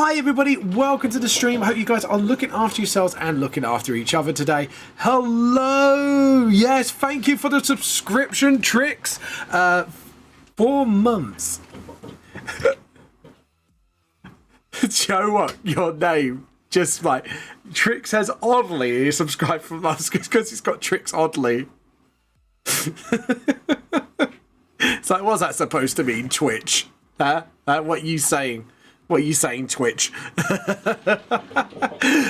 Hi everybody, welcome to the stream. I hope you guys are looking after yourselves and looking after each other today. Hello! Yes, thank you for the subscription, Tricks. 4 months. Joe, what? Your name. Just like, Tricks has Oddly subscribed from us because he's got Tricks Oddly. It's like, what's that supposed to mean, Twitch? Huh? What are you saying? What are you saying, Twitch?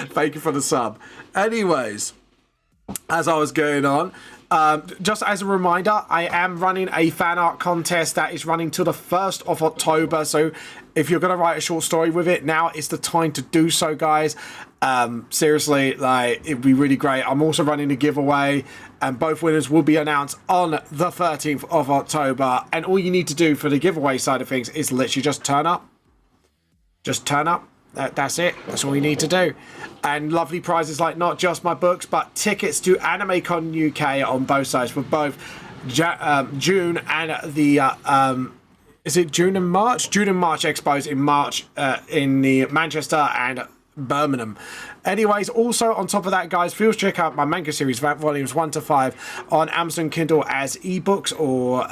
Thank you for the sub. Anyways, as I was going on, just as a reminder, I am running a fan art contest that is running till the 1st of October. So if you're going to write a short story with it, now is the time to do so, guys. Seriously, like, it'd be really great. I'm also running a giveaway, and both winners will be announced on the 13th of October. And all you need to do for the giveaway side of things is literally just turn up. Just turn up. That's it. That's all you need to do. And lovely prizes like not just my books, but tickets to AnimeCon UK on both sides for both June and the is it June and March? June and March expos in March in the Manchester and Birmingham. Anyways, also on top of that, guys, feel free to check out my manga series volumes 1 to 5 on Amazon Kindle as ebooks, or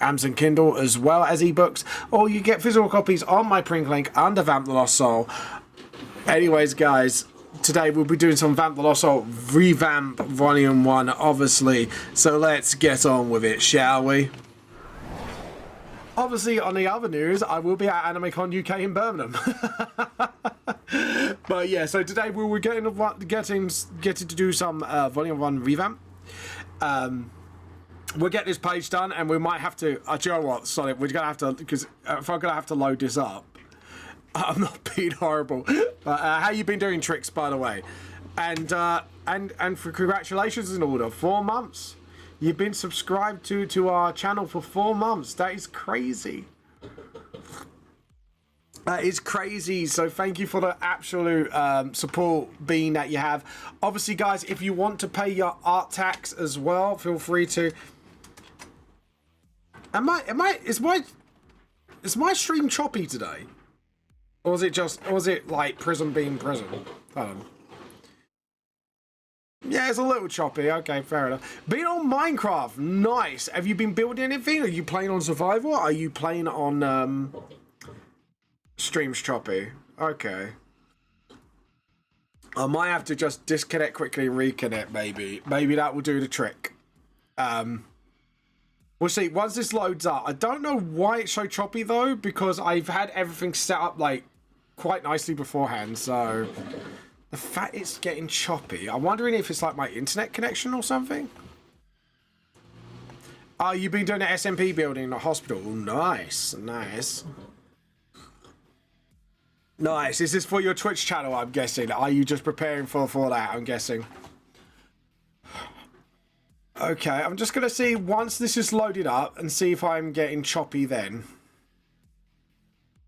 Amazon Kindle as well as ebooks, or you get physical copies on my print link under Vamp the Lost Soul. Anyways, guys, today we'll be doing some Vamp the Lost Soul revamp volume 1, obviously, so let's get on with it, shall we? Obviously, on the other news, I will be at AnimeCon UK in Birmingham. But yeah, so today we were getting to do some Volume 1 revamp. We'll get this page done, and we might have to... do you know what? Sorry, we're going to have to... Because if I'm going to have to load this up, I'm not being horrible. But how you been doing, Tricks, by the way? And for congratulations in order. 4 months. You've been subscribed to our channel for 4 months. That is crazy. That is crazy. So thank you for the absolute support being that you have. Obviously, guys, if you want to pay your art tax as well, feel free to. Is my stream choppy today? Or is it like Prism being Prism? I don't know. Yeah, it's a little choppy. Okay, fair enough. Being on Minecraft, nice. Have you been building anything? Are you playing on survival? Are you playing on streams choppy? Okay. I might have to just disconnect quickly and reconnect, maybe. Maybe that will do the trick. We'll see. Once this loads up, I don't know why it's so choppy though, because I've had everything set up like quite nicely beforehand, so the fact it's getting choppy, I'm wondering if it's like my internet connection or something. Oh, you've been doing an SMP building in the hospital. Nice, nice. Nice. Is this for your Twitch channel, I'm guessing? Are you just preparing for that, I'm guessing? Okay, I'm just going to see once this is loaded up and see if I'm getting choppy then.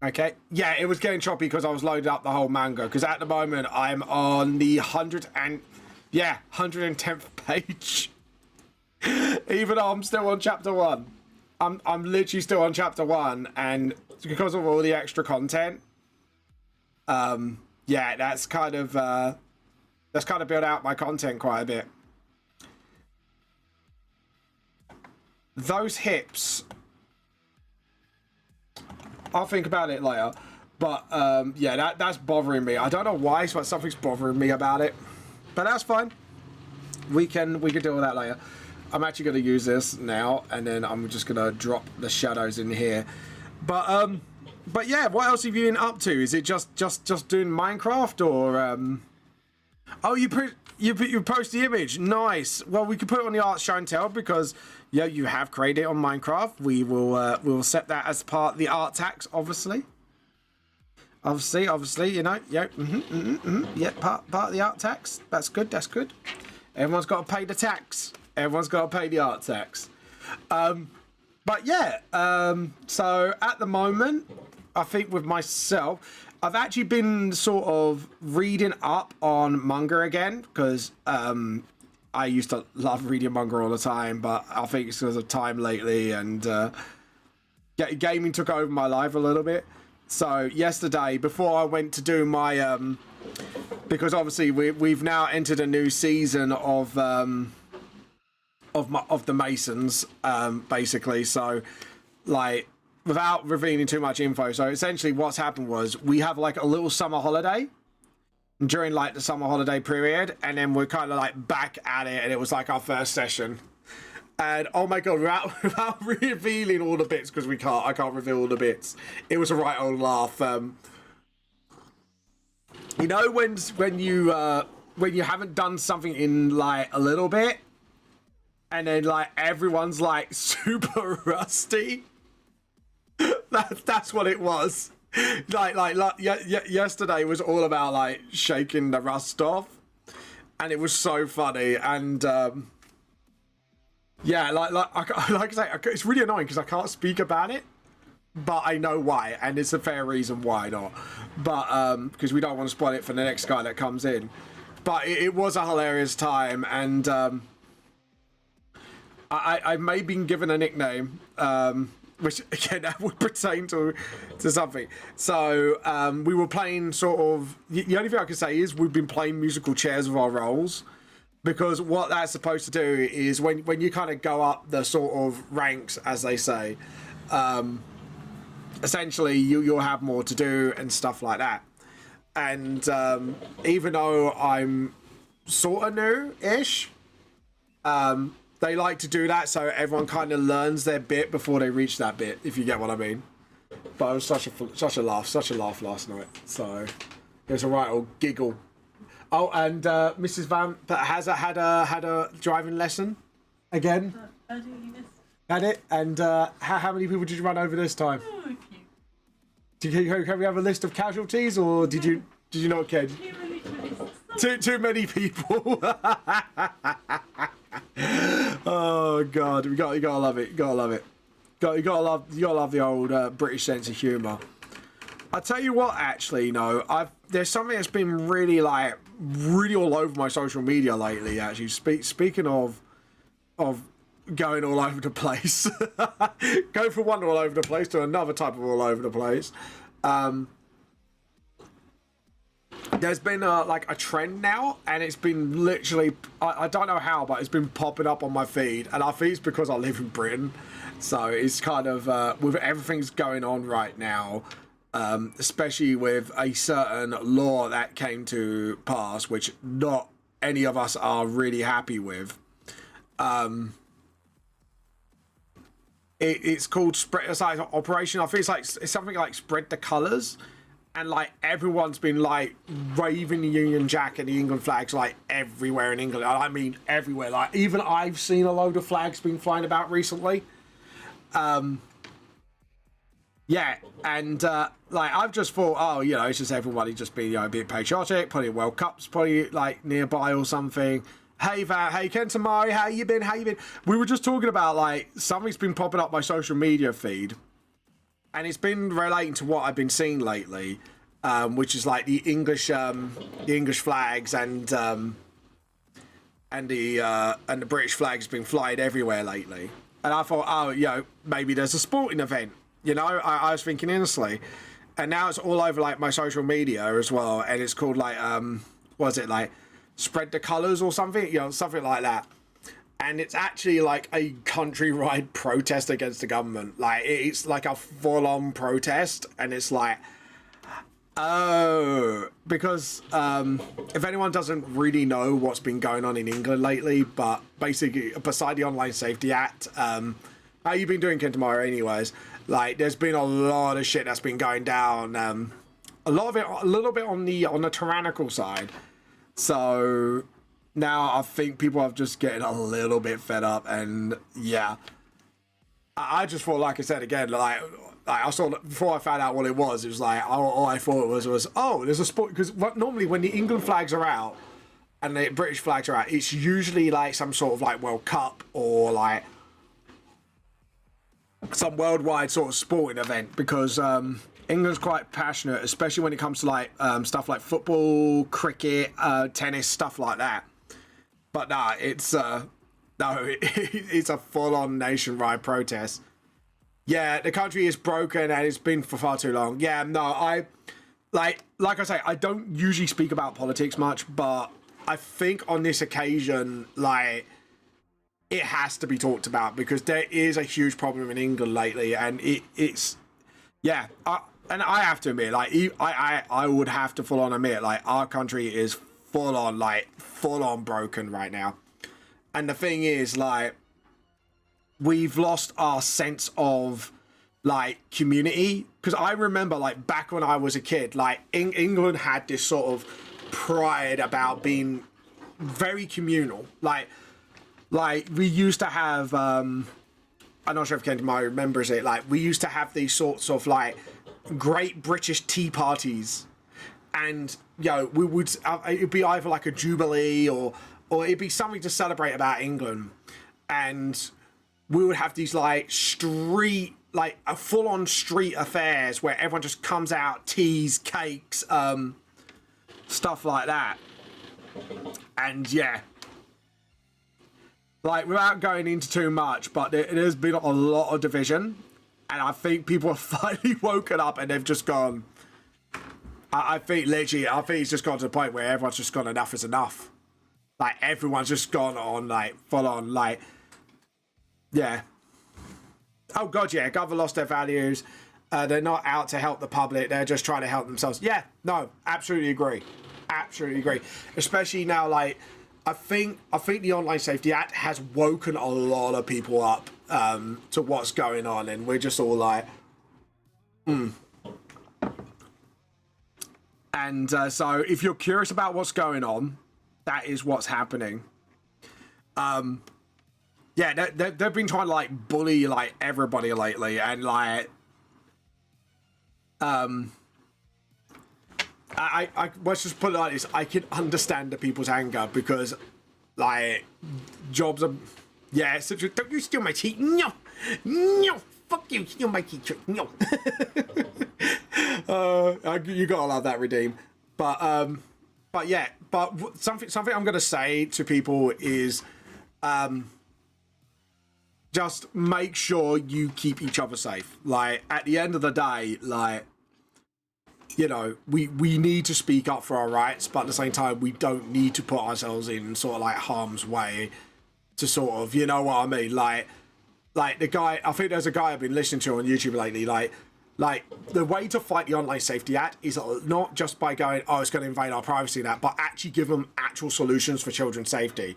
Okay, yeah, it was getting choppy because I was loading up the whole manga. Because at the moment, I'm on the 110th page. Even though I'm still on chapter 1. I'm literally still on chapter 1. And because of all the extra content, yeah, that's kind of built out my content quite a bit. Those hips, I'll think about it later, but yeah, that's bothering me. I don't know why, but something's bothering me about it, but that's fine. We can deal with that later. I'm actually going to use this now, and then I'm just going to drop the shadows in here. But yeah, what else have you been up to? Is it just doing Minecraft, or oh, you post the image? Nice. Well, we could put it on the art show and tell, because yeah, you have created it on Minecraft. We will set that as part of the art tax, obviously, you know. Yeah, yeah, part of the art tax. That's good. Everyone's got to pay the tax. Everyone's got to pay the art tax. But yeah, so at the moment, I think with myself, I've actually been sort of reading up on manga again, because I used to love reading manga all the time, but I think it's because of time lately, and gaming took over my life a little bit. So yesterday, before I went to do my because obviously we've now entered a new season of the Masons, basically. So, like, without revealing too much info, so essentially what's happened was we have like a little summer holiday during like the summer holiday period, and then we're kind of like back at it, and it was like our first session. And oh my god, without revealing all the bits, because I can't reveal all the bits. It was a right old laugh. You know when you haven't done something in like a little bit, and then like everyone's like super rusty. That's what it was. Yesterday was all about like shaking the rust off, and it was so funny. And yeah, like I say, it's really annoying because I can't speak about it, but I know why, and it's a fair reason why not. But because we don't want to spoil it for the next guy that comes in. But it was a hilarious time, and I may have been given a nickname, which again that would pertain to something. So we were playing sort of. The only thing I can say is we've been playing musical chairs with our roles. Because what that's supposed to do is when you kind of go up the sort of ranks, as they say, essentially you'll have more to do and stuff like that. And even though I'm sort of new-ish, they like to do that so everyone kind of learns their bit before they reach that bit, if you get what I mean. But it was such a laugh last night. So it was a right old giggle. Oh, and Mrs. Van has had a driving lesson again. I do, yes. Had it, and how many people did you run over this time? Oh, a few. Can we have a list of casualties, or did you not care? Too many people. Oh God, you gotta love it. You gotta love it. You gotta love the old British sense of humour. I tell you what, actually, there's something that's been really all over my social media lately. Actually, speaking of going all over the place, go from one all over the place to another type of all over the place. There's been like a trend now, and it's been literally, I don't know how, but it's been popping up on my feed, and I think it's because I live in Britain, so it's kind of with everything's going on right now. Especially with a certain law that came to pass, which not any of us are really happy with. It's called spread. It's like Operation. I think it's something like Spread the Colours, and like everyone's been like waving the Union Jack and the England flags like everywhere in England. I mean everywhere. Like even I've seen a load of flags being flying about recently. Yeah, and like I've just thought, oh, it's just everybody just being, being patriotic, putting World Cups probably like nearby or something. Hey Van, hey Kentamari, how you been? We were just talking about like something's been popping up my social media feed, and it's been relating to what I've been seeing lately, which is like the English flags and the British flags been flying everywhere lately. And I thought, oh, maybe there's a sporting event. I was thinking innocently, and now it's all over like my social media as well, and it's called like what is it, like Spread the Colours or something, something like that. And it's actually like a countrywide protest against the government. Like it's like a full-on protest, and it's like, oh, because if anyone doesn't really know what's been going on in England lately, but basically beside the Online Safety Act, how you been doing, Kentamari, anyways? Like, there's been a lot of shit that's been going down. A lot of it, a little bit on the tyrannical side. So now I think people are just getting a little bit fed up, and yeah, I just thought, like I said again, like I saw before I found out what it was like all I thought it was oh, there's a sport, because normally when the England flags are out and the British flags are out, it's usually like some sort of like World Cup or like some worldwide sort of sporting event, because England's quite passionate, especially when it comes to like stuff like football, cricket, tennis, stuff like that. But it's a full-on nationwide protest. Yeah, the country is broken and it's been for far too long. Yeah, no, like I say, I don't usually speak about politics much, but I think on this occasion, like, it has to be talked about because there is a huge problem in England lately, and it's yeah. And I have to admit, like, I would have to full on admit, like, our country is full on broken right now. And the thing is, like, we've lost our sense of like community, because I remember, like, back when I was a kid, like, England had this sort of pride about being very communal. Like we used to have I'm not sure if Ken Murray remembers it, like we used to have these sorts of like great British tea parties, and we would it'd be either like a jubilee or it'd be something to celebrate about England, and we would have these like street, like a full-on street affairs where everyone just comes out, teas, cakes, stuff like that. And yeah, like, without going into too much, but there's been a lot of division, and I think people have finally woken up and they've just gone. I think it's just gone to the point where everyone's just gone, enough is enough. Like, everyone's just gone on, like, full on, like, yeah. Oh god, yeah, government lost their values. They're not out to help the public. They're just trying to help themselves. Yeah, no, absolutely agree. Absolutely agree. Especially now, like, I think the Online Safety Act has woken a lot of people up to what's going on, and we're just all like, And so, if you're curious about what's going on, that is what's happening. Yeah, they've been trying to like bully like everybody lately, and like, I let's just put it like this: I can understand the people's anger because, like, jobs are, yeah. So, don't you steal my tea? No, fuck you, steal my tea, no. You gotta love that, Redeem. But yeah, but something I'm gonna say to people is, just make sure you keep each other safe. Like, at the end of the day, like, we need to speak up for our rights, but at the same time, we don't need to put ourselves in sort of like harm's way to sort of, you know what I mean? Like the guy, I think there's a guy I've been listening to on YouTube lately, like the way to fight the Online Safety Act is not just by going, oh, it's going to invade our privacy and that, but actually give them actual solutions for children's safety.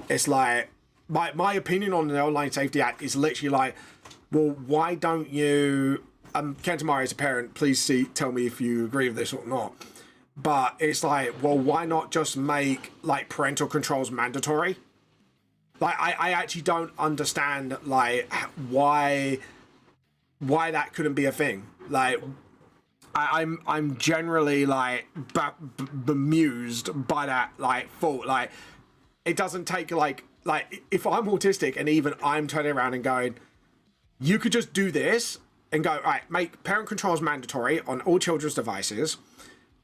It's like, my opinion on the Online Safety Act is literally like, well, why don't you, Ken Tamari, as a parent, please tell me if you agree with this or not. But it's like, well, why not just make like parental controls mandatory? Like, I actually don't understand like why that couldn't be a thing. Like, I'm generally like bemused by that like thought. Like, it doesn't take like if I'm autistic and even I'm turning around and going, you could just do this and go, all right, make parent controls mandatory on all children's devices,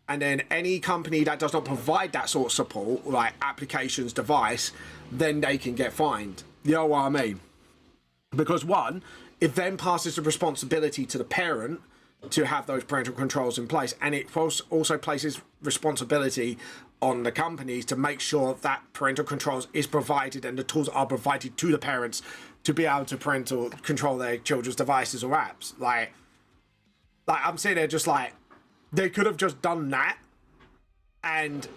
and then any company that does not provide that sort of support, like applications device, then they can get fined. You know what I mean? Because one, it then passes the responsibility to the parent to have those parental controls in place, and it also places responsibility on the companies to make sure that parental controls is provided and the tools are provided to the parents to be able to parental control their children's devices or apps. Like I'm sitting there just like, they could have just done that and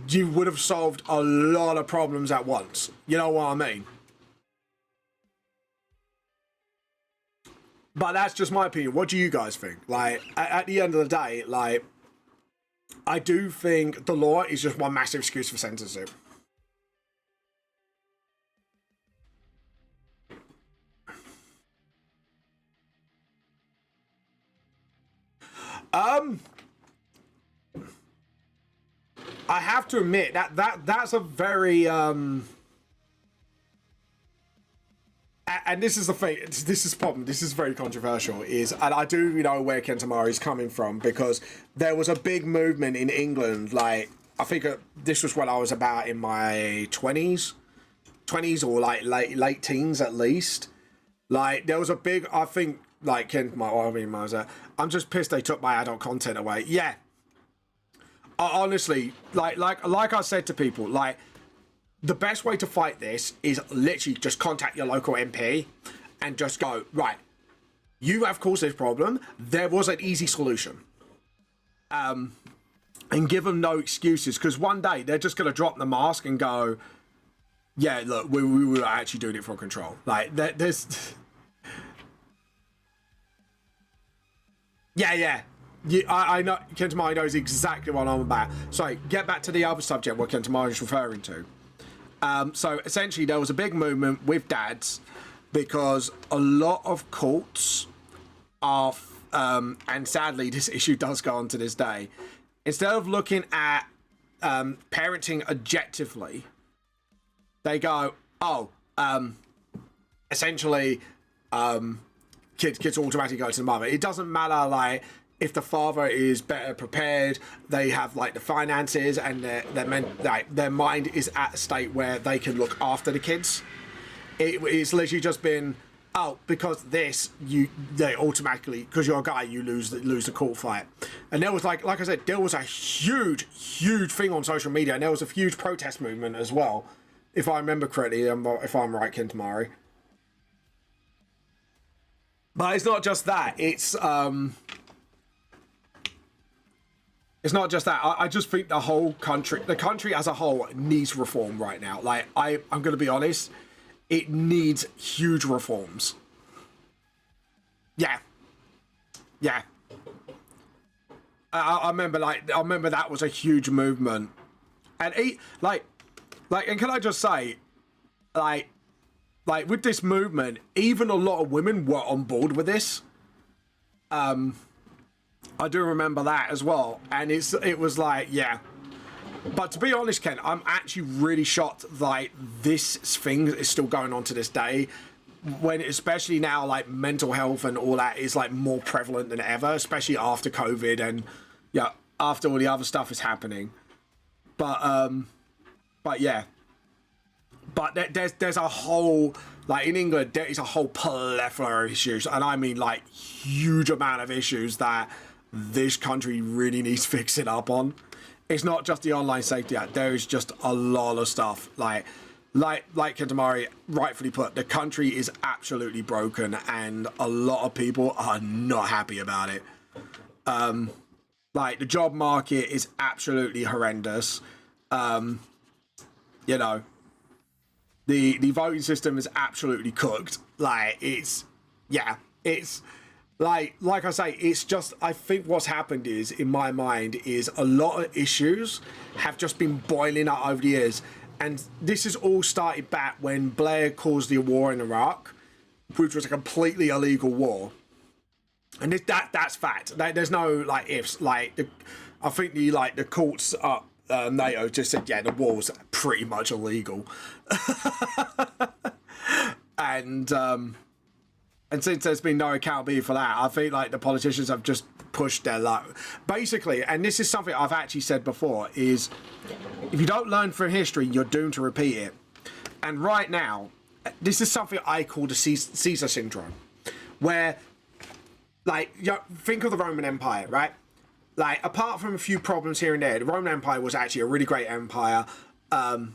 you would have solved a lot of problems at once. You know what I mean? But that's just my opinion. What do you guys think? Like, at the end of the day, like, I do think the law is just one massive excuse for censorship. I have to admit that's a very and this is the thing, this is the problem, this is very controversial, and I do know where Ken Tamari is coming from, because there was a big movement in England, like, I think this was when I was about in my 20s or like late teens at least. Like, there was a big, I think like Ken, I'm just pissed they took my adult content away. Yeah. Honestly, like I said to people, like, the best way to fight this is literally just contact your local MP and just go, right, you have caused this problem. There was an easy solution. And give them no excuses, because one day they're just going to drop the mask and go, yeah, look, we were actually doing it for control. Like, there's... Yeah. I know, Kentamari knows exactly what I'm about. So, get back to the other subject what Kentamari is referring to. So, essentially, there was a big movement with dads because a lot of cults are, and sadly, this issue does go on to this day, instead of looking at parenting objectively, they go, essentially, kids automatically go to the mother. It doesn't matter, like, if the father is better prepared, they have like the finances, and their mind is at a state where they can look after the kids. It's literally just been, because they automatically, because you're a guy, you lose the court fight. And there was like I said, there was a huge thing on social media, and there was a huge protest movement as well, if I remember correctly, if I'm right, Kentamari. But it's not just that. It's not just that. I just think the country as a whole needs reform right now. Like, I'm going to be honest, it needs huge reforms. Yeah. I remember that was a huge movement, and and can I just say, like with this movement, even a lot of women were on board with this. I do remember that as well, and it was like, yeah. But to be honest, Ken, I'm actually really shocked like this thing is still going on to this day, when especially now like mental health and all that is like more prevalent than ever, especially after COVID and after all the other stuff is happening. But yeah. But there's a whole, like in England, there is a whole plethora of issues, and I mean like huge amount of issues that this country really needs fixing up on. It's not just the Online Safety Act. There is just a lot of stuff. Like Kentamari rightfully put, the country is absolutely broken, and a lot of people are not happy about it. Like the job market is absolutely horrendous. You know, the voting system is absolutely cooked. Like it's like I say, it's just, I think what's happened is, in my mind, is a lot of issues have just been boiling up over the years. And this has all started back when Blair caused the war in Iraq, which was a completely illegal war. And that's fact. There's no like ifs. Like I think the courts up NATO just said, yeah, the war was pretty much illegal. And since there's been no accountability for that, I think like the politicians have just pushed their luck. Basically, and this is something I've actually said before, is if you don't learn from history, you're doomed to repeat it. And right now, this is something I call the Caesar syndrome, where, like, think of the Roman Empire, right? Like, apart from a few problems here and there, the Roman Empire was actually a really great empire. Have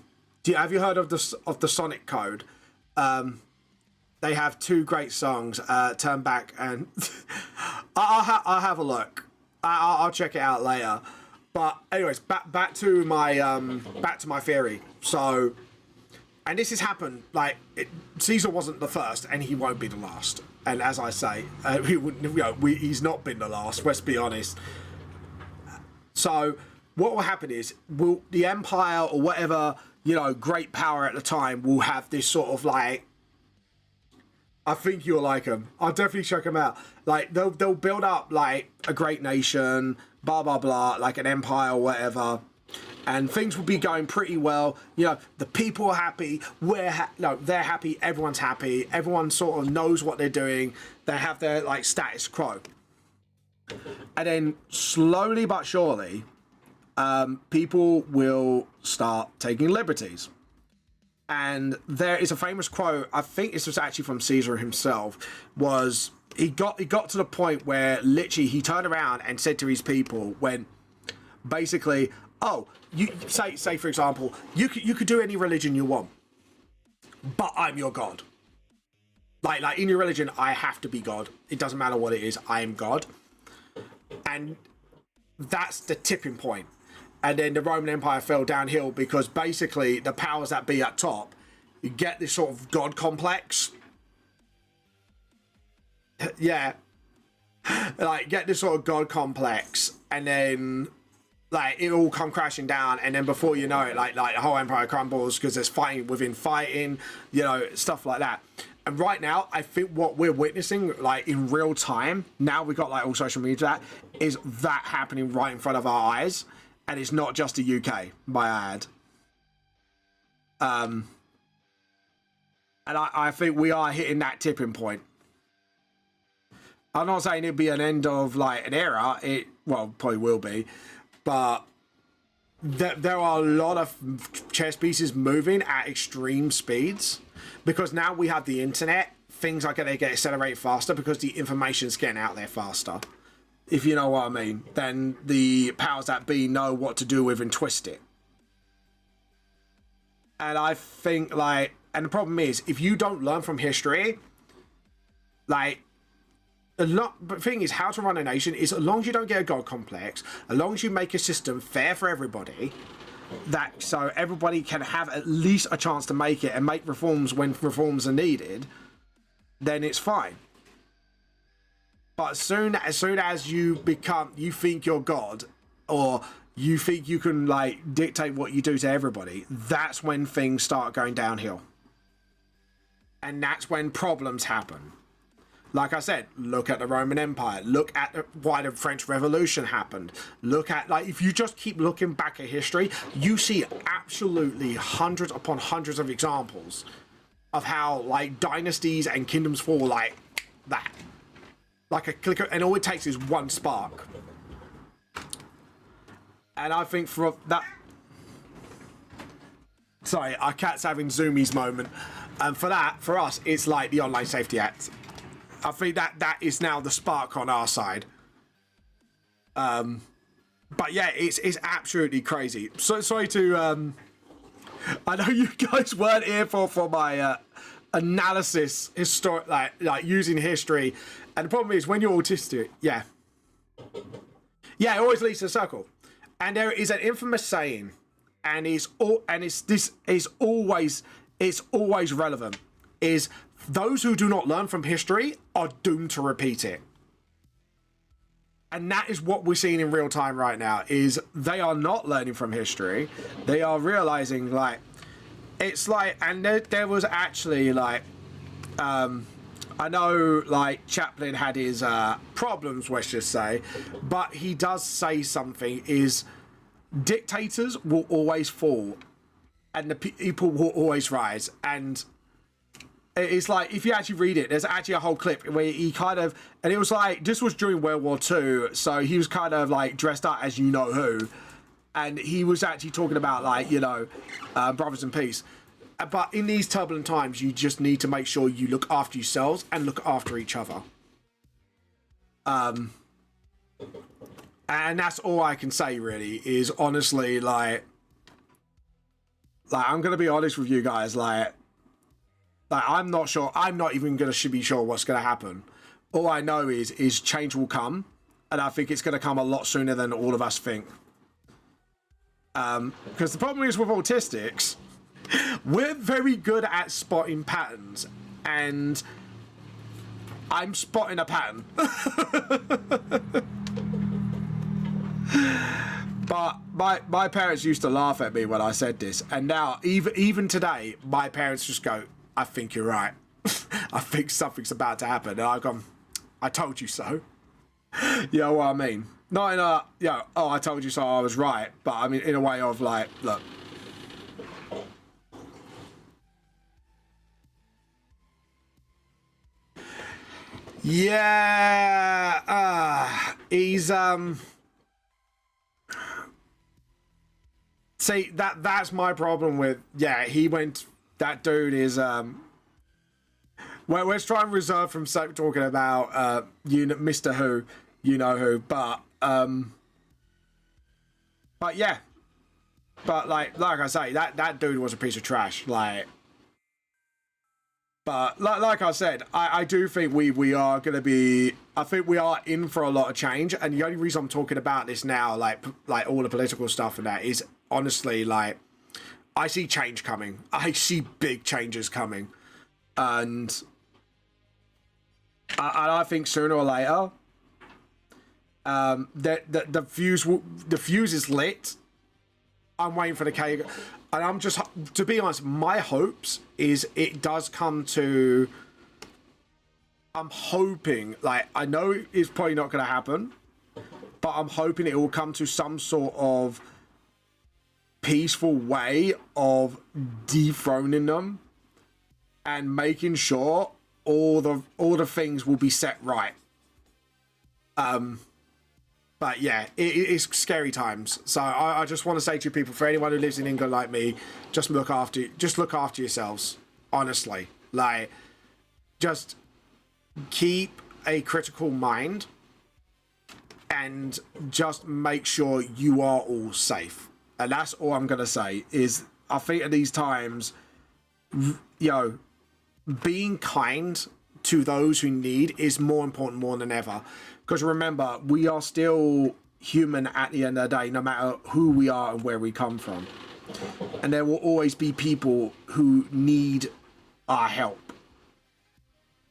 you heard of the Sonic Code? They have two great songs, Turn Back and I'll have a look. I'll check it out later. But anyways, back to my theory. So, and this has happened, like, Caesar wasn't the first, and he won't be the last. And as I say, he's not been the last, let's be honest. So what will happen is, the empire or whatever, great power at the time will have this sort of like, I think you'll like them. I'll definitely check them out. Like, they'll build up like a great nation, blah blah blah, like an empire or whatever, and things will be going pretty well. The people are happy. They're happy. Everyone's happy. Everyone sort of knows what they're doing. They have their like status quo, and then slowly but surely, people will start taking liberties. And there is a famous quote, I think this was actually from Caesar himself, was he got to the point where literally he turned around and said to his people, when basically, oh, you say for example, you could do any religion you want, but I'm your God. Like in your religion, I have to be God. It doesn't matter what it is, I am God. And that's the tipping point. And then the Roman Empire fell downhill because basically the powers that be at top, you get this sort of God complex. Yeah. Like, get this sort of God complex, and then like it all come crashing down, and then before you know it, like the whole empire crumbles because there's fighting within fighting, you know, stuff like that. And right now, I think what we're witnessing, like in real time, now we've got like all social media, is that happening right in front of our eyes. And it's not just the UK, by ad. And I think we are hitting that tipping point. I'm not saying it'd be an end of like an era. It, well, probably will be. But there are a lot of chess pieces moving at extreme speeds. Because now we have the internet, things are going to get accelerated faster because the information's getting out there faster. If you know what I mean, then the powers that be know what to do with and twist it. And I think, like, and the problem is, if you don't learn from history, like, but the thing is, how to run a nation is, as long as you don't get a God complex, as long as you make a system fair for everybody, that so everybody can have at least a chance to make it and make reforms when reforms are needed, then it's fine. But as soon as you think you're God, or you think you can like dictate what you do to everybody, that's when things start going downhill. And that's when problems happen. Like I said, look at the Roman Empire. Look at why the French Revolution happened. Look at, like, if you just keep looking back at history, you see absolutely hundreds upon hundreds of examples of how like dynasties and kingdoms fall like that. Like a clicker, and all it takes is one spark. And I think for that, sorry, our cat's having zoomies moment, and for that, for us, it's like the Online Safety Act. I think that is now the spark on our side. But yeah, it's absolutely crazy. So sorry to I know you guys weren't here for my analysis, historic, like using history. And the problem is, when you're autistic, yeah, it always leads to a circle. And there is an infamous saying, and it's always relevant, is those who do not learn from history are doomed to repeat it. And that is what we're seeing in real time right now, is they are not learning from history. They are realizing, like, it's like, and there was actually like, I know, like, Chaplin had his problems, let's just say, but he does say something, is dictators will always fall and the people will always rise. And it's like, if you actually read it, there's actually a whole clip where he kind of, and it was like, this was during World War II, so he was kind of like dressed up as you know who, and he was actually talking about, like, you know, brothers in peace. But in these turbulent times, you just need to make sure you look after yourselves and look after each other. And that's all I can say, really, is honestly, like I'm going to be honest with you guys, like I'm not sure, I'm not even going to be sure what's going to happen. All I know is change will come, and I think it's going to come a lot sooner than all of us think. Because the problem is with autistics, we're very good at spotting patterns, and I'm spotting a pattern. But my parents used to laugh at me when I said this, and now even today, my parents just go, "I think you're right. I think something's about to happen." And I've gone, "I told you so." You know what I mean? Not in a, oh, I told you so, I was right, but I mean in a way of like, look. Yeah, he's see, that's my problem with, yeah, he went that dude is well, let's try and reserve from talking about Mr. Who, you know who, but yeah, but like I say, that dude was a piece of trash, like. But like I said, I do think we are going to be. I think we are in for a lot of change, and the only reason I'm talking about this now, like all the political stuff and that, is honestly like I see change coming. I see big changes coming, and I think sooner or later, the fuse is lit. I'm waiting for the cake. And I'm just, to be honest, my hopes is it does come to, I'm hoping, like, I know it's probably not going to happen, but I'm hoping it will come to some sort of peaceful way of dethroning them and making sure all the things will be set right. But yeah, it's scary times. So I just want to say to people, for anyone who lives in England like me, just look after yourselves. Honestly, like, just keep a critical mind and just make sure you are all safe. And that's all I'm gonna say. Is I think at these times, being kind to those who need is more important more than ever. Because remember, we are still human at the end of the day, no matter who we are and where we come from. And there will always be people who need our help.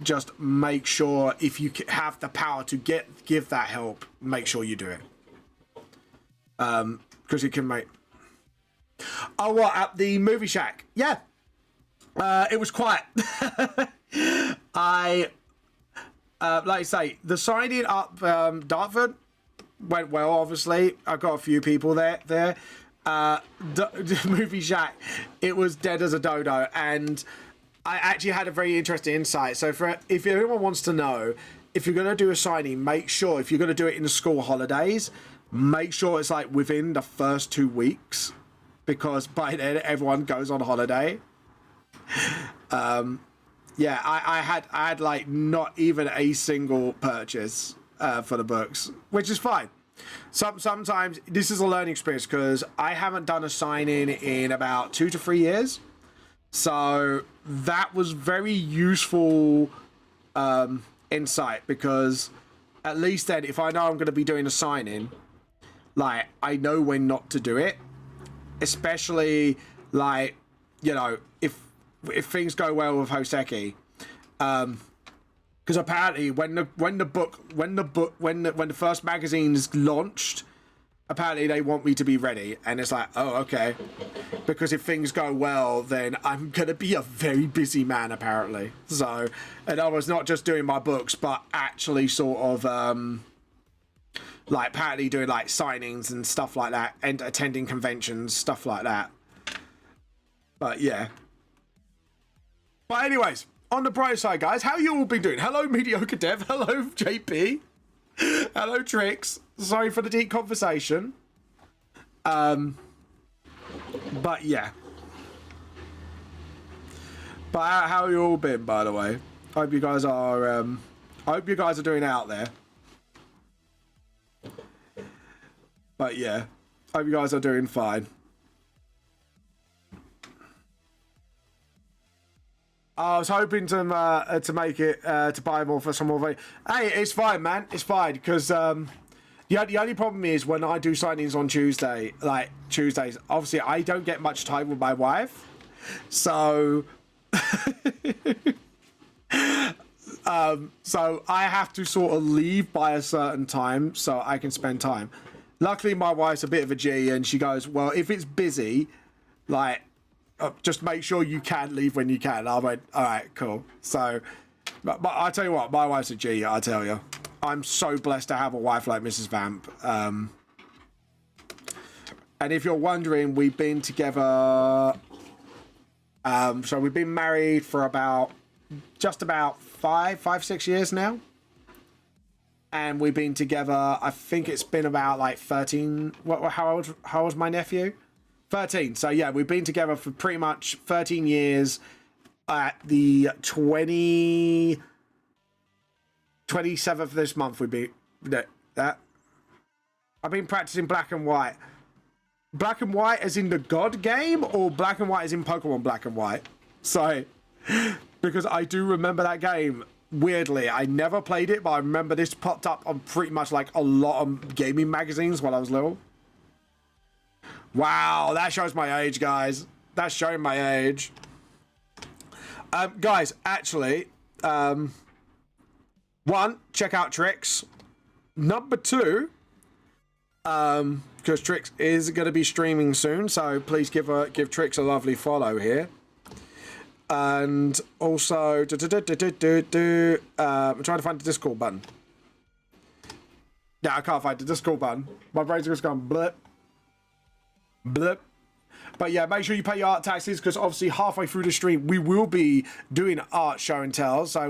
Just make sure if you have the power to give that help, make sure you do it. Because it can make... Oh, what? At the movie shack? Yeah. It was quiet. Like I say, the signing up Dartford went well, obviously. I got a few people there. The movie shack, it was dead as a dodo. And I actually had a very interesting insight. So if anyone wants to know, if you're going to do a signing, make sure, if you're going to do it in the school holidays, make sure it's like within the first 2 weeks. Because by then, everyone goes on holiday. Yeah, I had like not even a single purchase for the books, which is fine. Sometimes this is a learning experience because I haven't done a sign-in in about 2 to 3 years. So that was very useful insight, because at least then if I know I'm going to be doing a sign-in, like, I know when not to do it. Especially, like, if things go well with Hoseki, because apparently when the first magazine is launched, apparently they want me to be ready, and it's like, oh, okay, because if things go well, then I'm gonna be a very busy man apparently. So, and I was not just doing my books, but actually sort of like apparently doing like signings and stuff like that, and attending conventions, stuff like that. But yeah. But anyways, on the bright side, guys, how you all been doing? Hello, Mediocre Dev. Hello, JP. Hello, Trix. Sorry for the deep conversation. But yeah. But how you all been, by the way? Hope you guys are. I hope you guys are doing out there. But yeah, hope you guys are doing fine. I was hoping to make it to buy more for some more. Hey, it's fine, man. It's fine, because the only problem is when I do signings on Tuesdays, obviously I don't get much time with my wife, so so I have to sort of leave by a certain time so I can spend time. Luckily, my wife's a bit of a G, and she goes, well, if it's busy, like, just make sure you can leave when you can. I went, all right, cool. So, but I tell you what, my wife's a G, I tell you. I'm so blessed to have a wife like Mrs. Vamp. And if you're wondering, we've been together... so we've been married for just about 5-6 years now. And we've been together, I think it's been about like 13... How old's my nephew? 13. So yeah, we've been together for pretty much 13 years. At the 27th this month would be that. I've been practicing Black and White. Black and White as in the God game, or Black and White as in Pokemon Black and White? So, because I do remember that game. Weirdly, I never played it, but I remember this popped up on pretty much like a lot of gaming magazines when I was little. Wow, that shows my age, guys. That's showing my age. Guys, actually, one, check out Trix. Number two, because Trix is going to be streaming soon, so please give Trix a lovely follow here. And also, I'm trying to find the Discord button. Yeah, I can't find the Discord button. My brain's just gone blip, blip. But yeah, make sure you pay your art taxes, because obviously halfway through the stream we will be doing art show and tell. So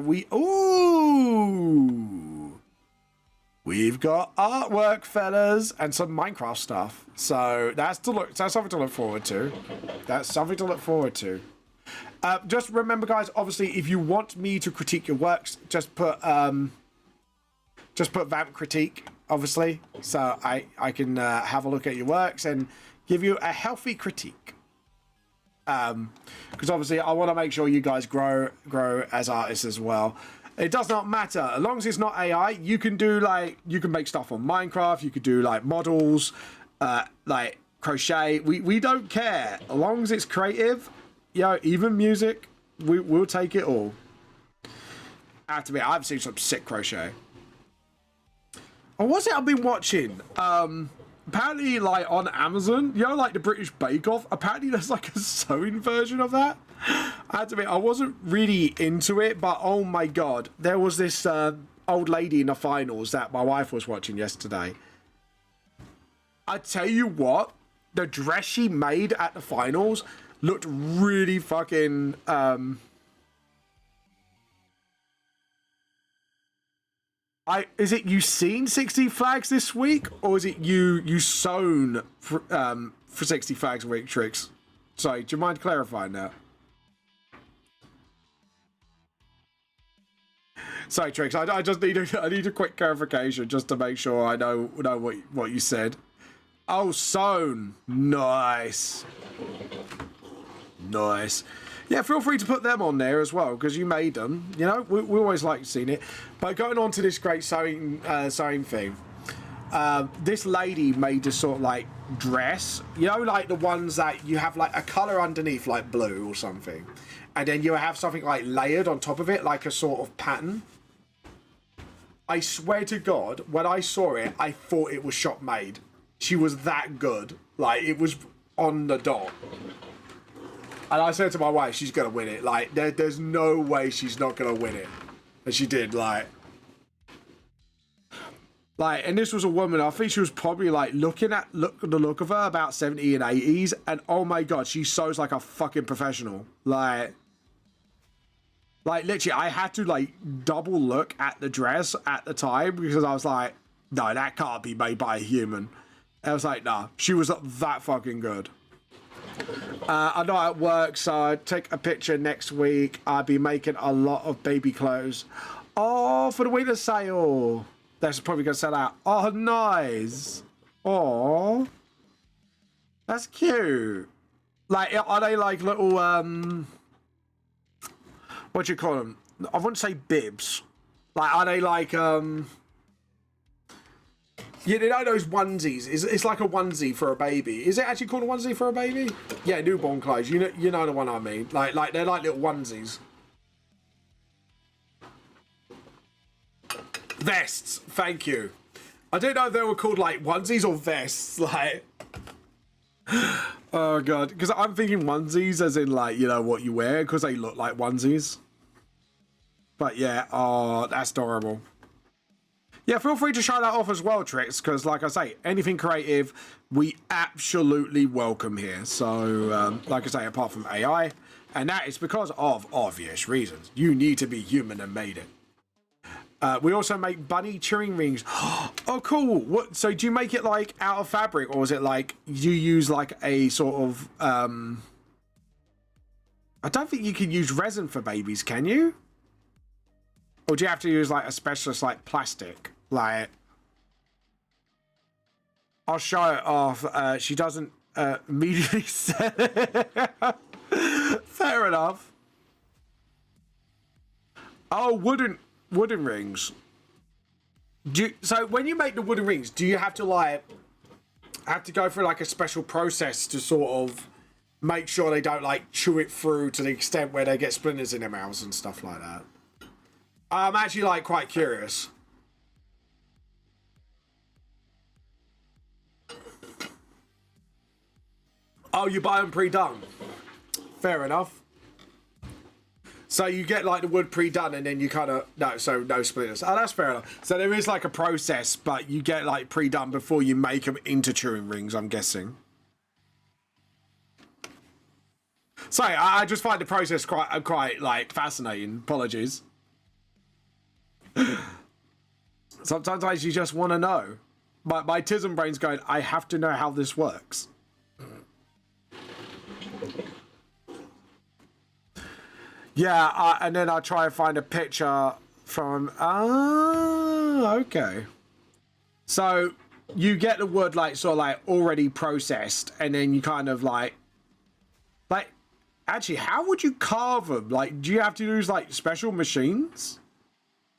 we've got artwork, fellas, and some Minecraft stuff. So that's something to look forward to. That's something to look forward to. Just remember, guys, obviously, if you want me to critique your works, just put Vamp Critique, obviously, so I can have a look at your works and give you a healthy critique. Because obviously I want to make sure you guys grow as artists as well. It does not matter, as long as it's not AI. You can make stuff on Minecraft. You could do like models, like crochet. We don't care, as long as it's creative. Even music, we'll take it all. Have to be. I've seen some sick crochet. Oh, what's it I've been watching? Apparently, like, on Amazon, like the British Bake Off, apparently there's, like, a sewing version of that. I had to admit, I wasn't really into it, but, oh, my God. There was this old lady in the finals that my wife was watching yesterday. I tell you what, the dress she made at the finals looked really fucking... Is it you seen 60 Flags this week, or is it you sewn for 60 Flags a week, Trix? Sorry, do you mind clarifying that? Sorry, Trix, I just need a quick clarification just to make sure I know what you said. Oh, sewn. Nice. Nice. Yeah, feel free to put them on there as well, because you made them. We always like seeing it. But going on to this great sewing thing, this lady made this sort of like dress. Like the ones that you have like a colour underneath, like blue or something, and then you have something like layered on top of it, like a sort of pattern. I swear to God, when I saw it, I thought it was shop made. She was that good. Like, it was on the dot. And I said to my wife, she's going to win it. Like, there's no way she's not going to win it. And she did, like, and this was a woman, I think she was probably, like, the look of her, about 70 and 80s. And, oh, my God, she sews like a fucking professional. Like, literally, I had to, like, double look at the dress at the time, because I was like, no, that can't be made by a human. And I was like, nah, she was that fucking good. I know at work, so I take a picture next week. I'll be making a lot of baby clothes. Oh, for the winter sale. That's probably going to sell out. Oh, nice. Oh, that's cute. Like, are they like little, what do you call them? I wouldn't say bibs. Like, are they like, yeah, you know those onesies? It's like a onesie for a baby. Is it actually called a onesie for a baby? Yeah, newborn clothes. You know the one I mean. Like they're like little onesies. Vests. Thank you. I don't know if they were called like onesies or vests. Like, oh God, because I'm thinking onesies as in like what you wear, because they look like onesies. But yeah, oh, that's adorable. Yeah, feel free to show that off as well, Trix, because like I say, anything creative, we absolutely welcome here. So, like I say, apart from AI, and that is because of obvious reasons. You need to be human and made it. We also make bunny chewing rings. Oh, cool. What? So do you make it like out of fabric, or is it like you use like a sort of? I don't think you can use resin for babies, can you? Or do you have to use like a specialist like plastic? Like, I'll show it off. She doesn't immediately say it. Fair enough. Oh, wooden rings. So when you make the wooden rings, do you have to like go through like a special process to sort of make sure they don't like chew it through to the extent where they get splinters in their mouths and stuff like that? I'm actually like quite curious. Oh, you buy them pre-done. Fair enough. So you get like the wood pre-done and then you kind of no splinters. Oh, that's fair enough. So there is like a process, but you get like pre-done before you make them into chewing rings, I'm guessing. Sorry, I just find the process quite like fascinating. Apologies. Sometimes you just want to know. My tism brain's going, I have to know how this works. Yeah, and then I'll try and find a picture from... Oh, okay. So you get the wood like sort of like already processed, and then you kind of like... Actually, how would you carve them? Like, do you have to use like special machines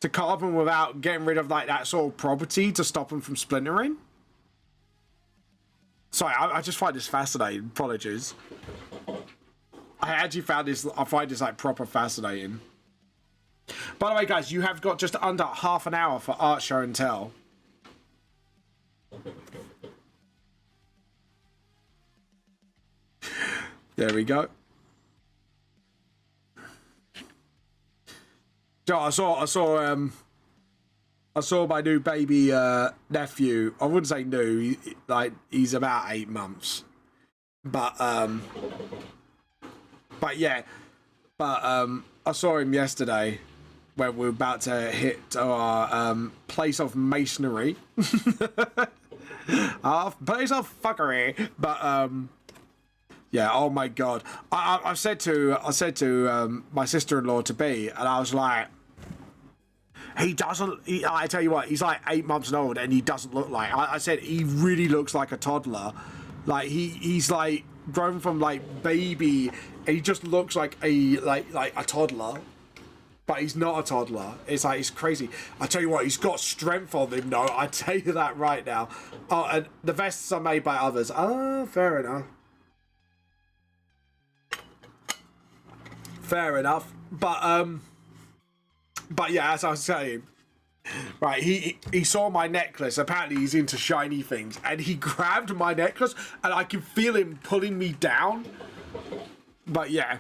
to carve them without getting rid of like that sort of property to stop them from splintering? Sorry, I just find this fascinating. Apologies. I actually find this like proper fascinating. By the way, guys, you have got just under half an hour for art show and tell. There we go. So I saw my new baby nephew. I wouldn't say new, he's about 8 months. But yeah. I saw him yesterday when we were about to hit our place of masonry. Our place of fuckery. But yeah, oh my god. I said to my sister-in-law to be, and I was like, I tell you what, he's like 8 months old and he doesn't look like, I said he really looks like a toddler. Like he's like grown from like baby, and he just looks like a toddler, but he's not a toddler. It's like, it's crazy. I tell you what, he's got strength on him though, I tell you that right now. Oh, and the vests are made by others. Ah, fair enough. Fair enough. But yeah, as I was saying, right, he saw my necklace. Apparently he's into shiny things, and he grabbed my necklace and I can feel him pulling me down. But yeah,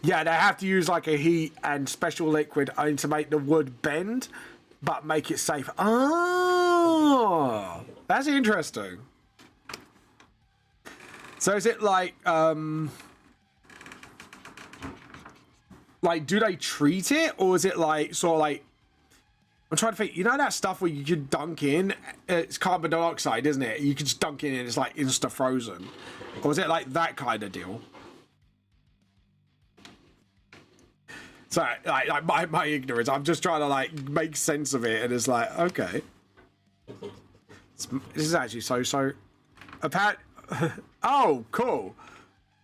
they have to use like a heat and special liquid only to make the wood bend but make it safe. Oh, that's interesting. So is it like do they treat it, or is it like sort of like, I'm trying to think, you know that stuff where you can dunk in, it's carbon dioxide, isn't it? You can just dunk in and it's like insta frozen, or is it like that kind of deal? So like my ignorance, I'm just trying to like make sense of it, and it's like, okay, this is actually so apparent. Oh, cool.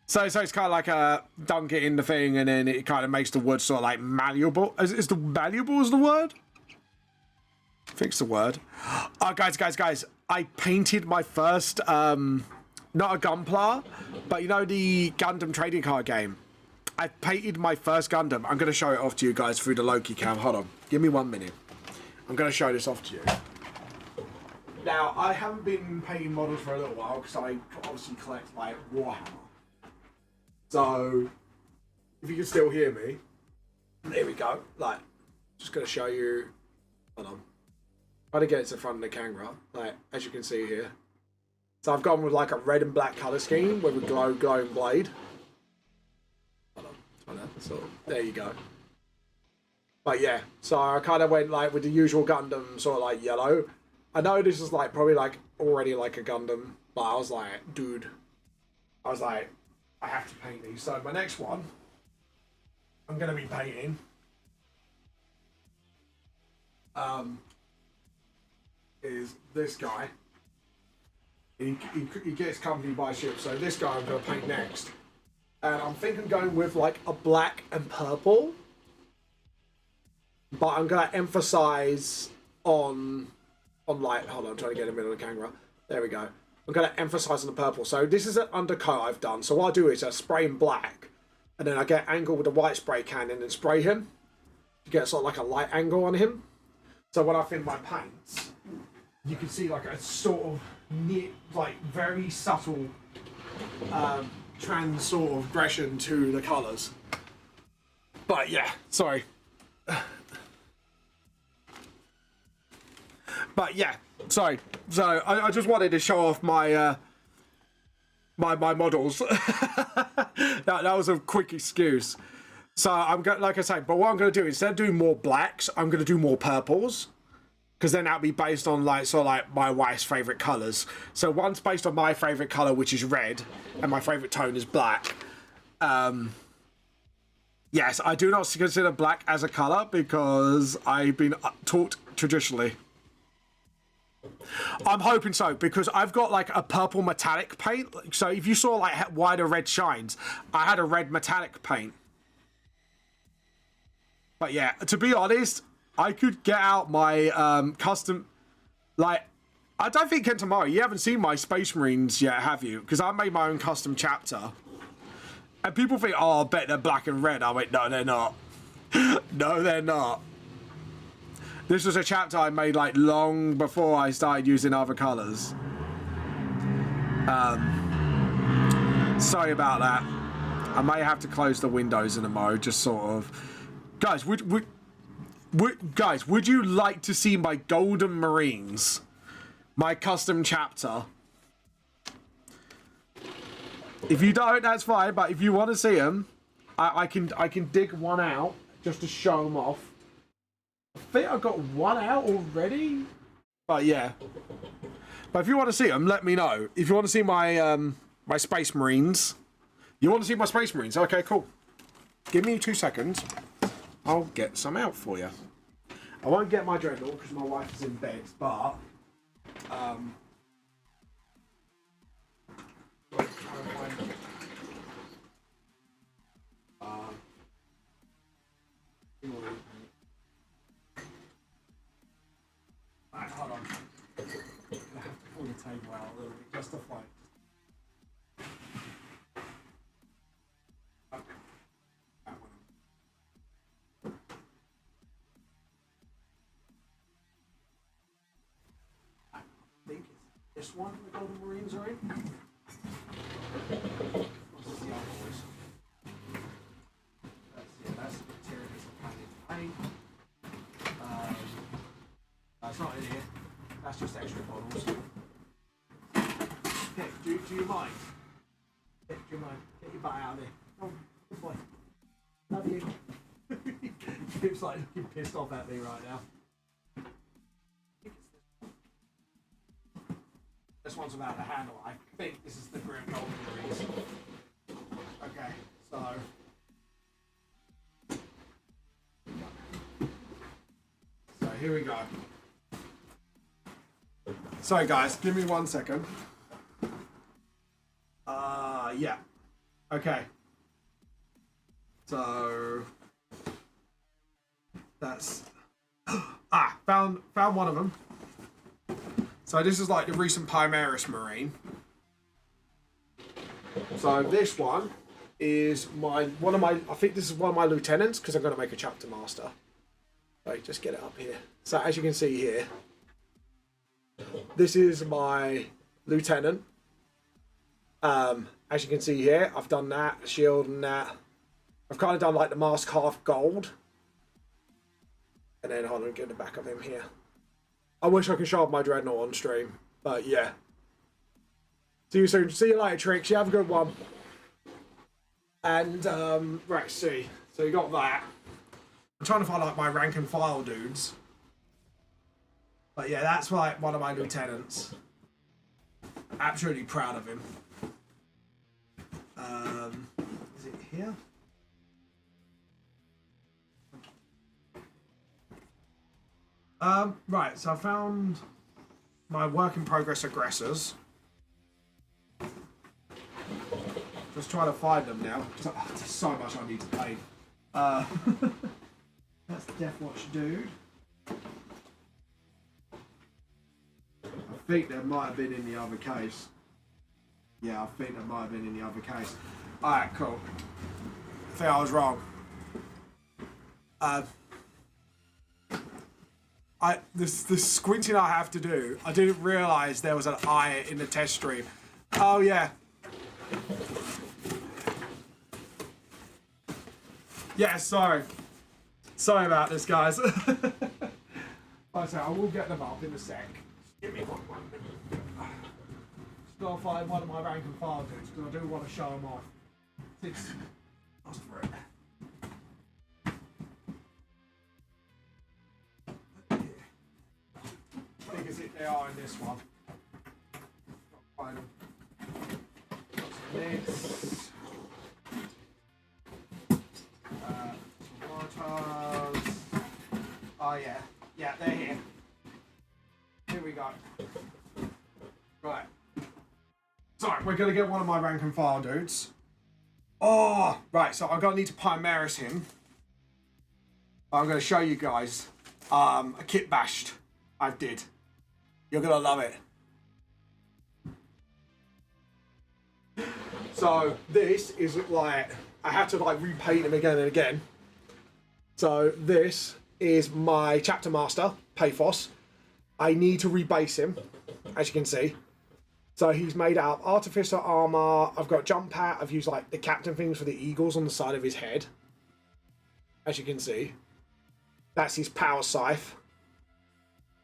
So it's kind of like a dunk it in the thing, and then it kind of makes the wood sort of like malleable. Is the malleable is the word? I think it's the word. Oh, guys! I painted my first, not a Gunpla, but you know the Gundam trading card game. I painted my first Gundam. I'm going to show it off to you guys through the Loki cam. Hold on, give me 1 minute. I'm going to show this off to you. Now, I haven't been painting models for a little while because I obviously collect like Warhammer. So, if you can still hear me, there we go. Like, just going to show you. Hold on. Try to get it to the front of the camera, like, as you can see here. So I've gone with like a red and black colour scheme with a glowing blade. Hold on. So, there you go. But yeah, so I kind of went like with the usual Gundam, sort of like yellow. I know this is like probably like already like a Gundam, but I was like, dude, I was like, I have to paint these. So my next one, I'm gonna be painting. Is this guy. He gets accompanied by a ship, so this guy I'm gonna paint next. And I'm thinking going with like a black and purple. But I'm gonna emphasize on like, hold on, I'm trying to get in the middle of the camera. There we go. I'm gonna emphasize on the purple. So this is an undercoat I've done. So what I do is I spray him black, and then I get angle with a white spray can and then spray him to get sort of like a light angle on him. So when I fill my paints, you can see like a sort of near, like very subtle trans sort of aggression to the colours. But yeah, sorry. But yeah, sorry. So I just wanted to show off my my models. that was a quick excuse. So I'm going, like I say, but what I'm going to do instead of doing more blacks, I'm going to do more purples, because then that'll be based on like sort of like my wife's favorite colors. So one's based on my favorite color, which is red, and my favorite tone is black. Yes, I do not consider black as a color because I've been taught traditionally. I'm hoping so, because I've got like a purple metallic paint. So if you saw like wider red shines, I had a red metallic paint. But yeah, to be honest, I could get out my custom, like, I don't think Kentamari, you haven't seen my Space Marines yet, have you? Because I made my own custom chapter. And people think, oh, I bet they're black and red. I went, no, they're not. No, they're not. This was a chapter I made like long before I started using other colours. Sorry about that. I may have to close the windows in a mo, just sort of. Guys, would you like to see my Golden Marines? My custom chapter? If you don't, that's fine, but if you want to see them, I can dig one out just to show them off. I think I've got one out already, but yeah. But if you want to see them, let me know. If you want to see my my Space Marines, you want to see my Space Marines? Okay, cool. Give me 2 seconds. I'll get some out for you. I won't get my Dreadnought because my wife is in bed, but right, hold on. I have to pull the table out a little bit just to find. Okay. That one. I think it's this one the Golden Marines are in. This is the other boys. That's the materials of paint. It's not in here. That's just extra bottles. Okay, do you mind? Do you mind? Get your butt out of there. Oh, good boy. Love you. He's like looking pissed off at me right now. This one's about the handle. I think this is the Grim Golden Marines. Okay, so here we go. Sorry guys, give me 1 second. Yeah. Okay. So that's found one of them. So this is like the recent Primaris Marine. So this one is I think this is one of my lieutenants, because I'm going to make a chapter master. Right, just get it up here. So as you can see here, this is my lieutenant. As you can see here, I've done that, shield and that. I've kind of done like the mask half gold. And then hold on, get the back of him here. I wish I could show off my Dreadnought on stream, but yeah. See you soon. See you later, Tricks. You have a good one. And, right, see. So you got that. I'm trying to find like my rank and file dudes. But yeah, that's like one of my lieutenants. Absolutely proud of him. Is it here? Right, so I found my work in progress aggressors. Just trying to find them now. There's so much I need to pay. That's the Death Watch dude. I think there might have been in the other case. Yeah, I think there might have been in the other case. Alright, cool. I think I was wrong. This squinting I have to do, I didn't realise there was an eye in the test stream. Oh yeah. Yeah, sorry. Sorry about this, guys. Like I say, I will get them up in a sec. Give me one minute. Just gotta find one of my rank and file dudes because I do want to show them off. Ask for it. Big as they are in this one. Find them. This. Tomatoes. Oh yeah. Yeah, they're here. Here we go. Right. Sorry, we're gonna get one of my rank and file dudes. Oh, right, so I'm gonna need to Primaris him. I'm gonna show you guys a kit bashed I did. You're gonna love it. So this is like, I had to like repaint him again and again. So this is my chapter master, Paphos. I need to rebase him, as you can see. So he's made out of artificer armor. I've got jump pat. I've used like the captain things for the eagles on the side of his head, as you can see. That's his power scythe.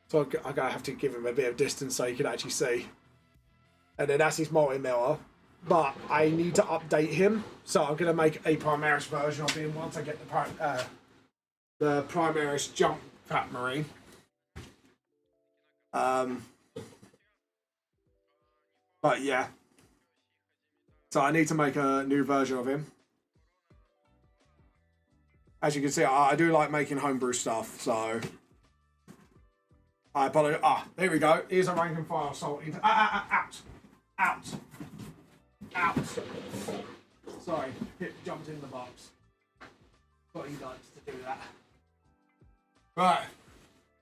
So I'm gonna have to give him a bit of distance so you can actually see. And then that's his multi-miller. But I need to update him, so I'm gonna make a Primaris version of him once I get the Primaris jump pat marine. But yeah, so I need to make a new version of him. As you can see, I do like making homebrew stuff, so I apologize. There we go. Here's a rank and file assault. Out. Sorry, Pip jumped in the box. But he likes to do that. Right,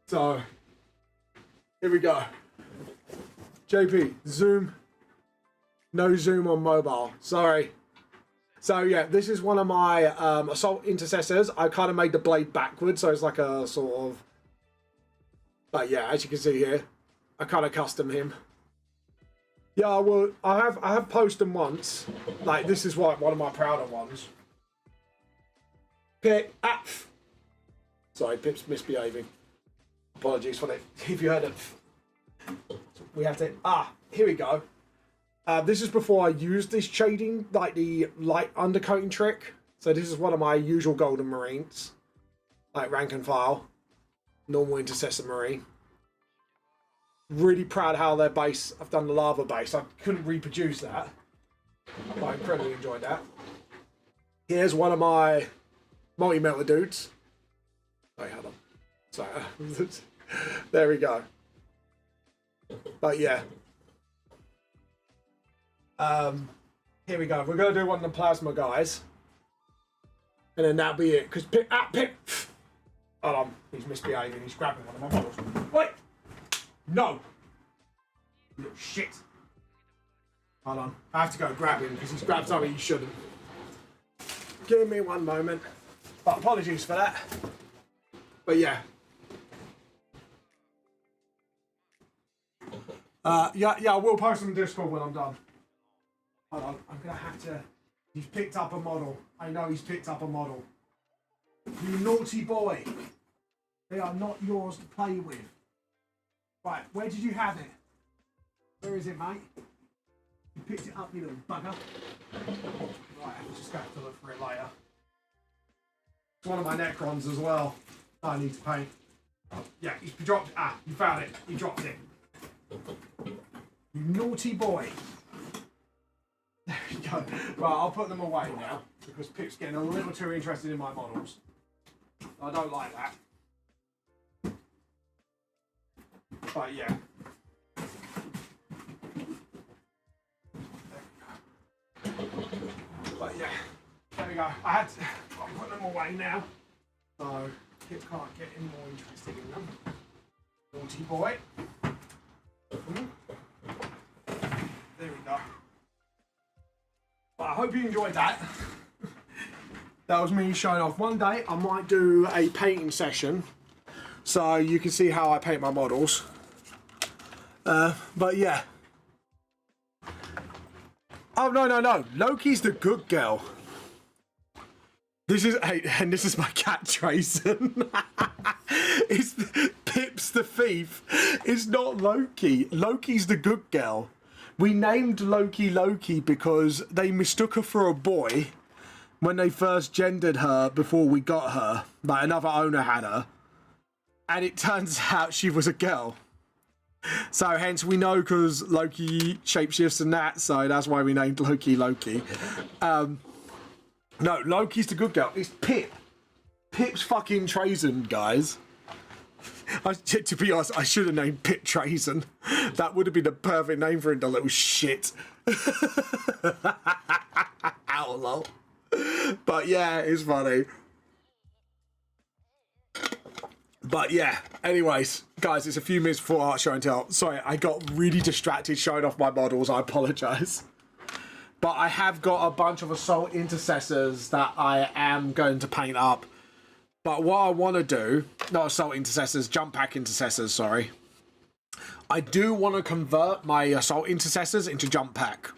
so here we go. JP, zoom. No zoom on mobile. Sorry. So yeah, this is one of my assault intercessors. I kind of made the blade backwards, so it's like a sort of. But yeah, as you can see here, I kind of custom him. Yeah, well, I have posted them once. Like this is like one of my prouder ones. Pip. Sorry, Pip's misbehaving. Apologies for that. If you heard it, we have to. Here we go. This is before I used this shading, like the light undercoating trick. So this is one of my usual golden marines, like rank and file, normal intercessor marine. Really proud how their base. I've done the lava base. I couldn't reproduce that, but I incredibly enjoyed that. Here's one of my multi-melter dudes. Wait, hold on. Sorry, there we go. But yeah. Here we go. We're going to do one of the plasma guys. And then that'll be it. Because Pip. Hold on. He's misbehaving. He's grabbing one of my models. Wait! No! You little shit. Hold on. I have to go grab him because he's grabbed something he shouldn't. Give me one moment. But apologies for that. But yeah. Yeah, I will post them in Discord when I'm done. Hold on, I'm gonna have to. He's picked up a model. I know he's picked up a model. You naughty boy. They are not yours to play with. Right, where did you have it? Where is it, mate? You picked it up, you little bugger. Right, I'm just gonna have to look for it later. one of my Necrons as well. I need to paint. Yeah, he dropped. Ah, you found it. He dropped it. You naughty boy. There we go. Right, I'll put them away now because Pip's getting a little too interested in my models. I don't like that. But yeah. But yeah. There we go. I'll put them away now. So Pip can't get any more interested in them. Naughty boy. There we go. Well, I hope you enjoyed that. That was me showing off. One day I might do a painting session so you can see how I paint my models. But yeah. Oh, no. Loki's the good girl. This is my cat Trayson. It's Pip's the thief. It's not Loki. Loki's the good girl. We named Loki because they mistook her for a boy when they first gendered her before we got her. Like another owner had her. And it turns out she was a girl. So hence we know because Loki shapeshifts and that. So that's why we named Loki. No, Loki's the good girl. It's Pip. Pip's fucking Trayson, guys. To be honest, I should have named Pip Trayson. That would have been the perfect name for him, the little shit. Ow, lol. But yeah, it's funny. But yeah, anyways, guys, it's a few minutes before art show and tell. Sorry, I got really distracted showing off my models. I apologise. But I have got a bunch of Assault Intercessors that I am going to paint up. But what I want to do, not Assault Intercessors, Jump Pack Intercessors, sorry. I do want to convert my Assault Intercessors into Jump Pack.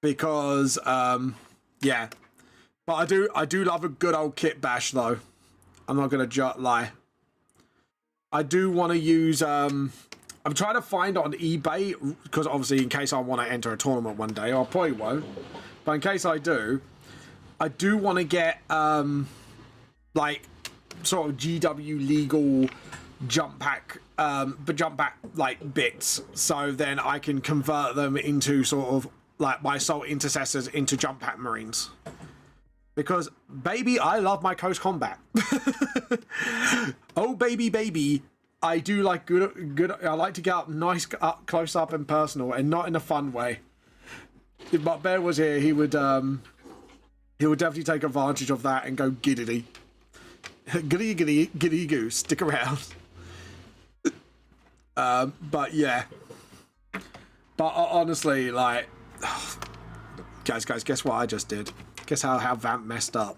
Because, yeah. But I do love a good old kit bash, though. I'm not going to lie. I do want to use, I'm trying to find on eBay, because obviously in case I want to enter a tournament one day, I probably won't. But in case I do want to get, like, sort of GW legal jump pack, like, bits. So then I can convert them into sort of, like, my Assault Intercessors into jump pack Marines. Because, baby, I love my Coast Combat. Oh, baby. I do like good. I like to get up nice, up close up and personal, and not in a fun way. If Butt Bear was here, he would definitely take advantage of that and go giddity, giddy goose. Stick around. But yeah. But honestly, like, guys, guess what I just did? Guess how Vamp messed up.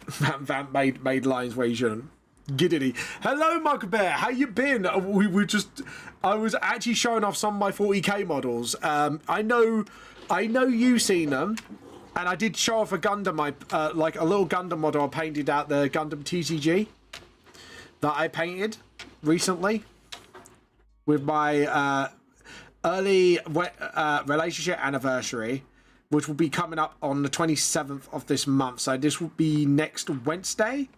Vamp made lines where he shouldn't. Giddity. Hello, Mugbear. How you been? I was actually showing off some of my 40k models. I know you've seen them, and I did show off a Gundam, like a little Gundam model I painted out, the Gundam TCG that I painted recently with my early relationship anniversary, which will be coming up on the 27th of this month. So this will be next Wednesday.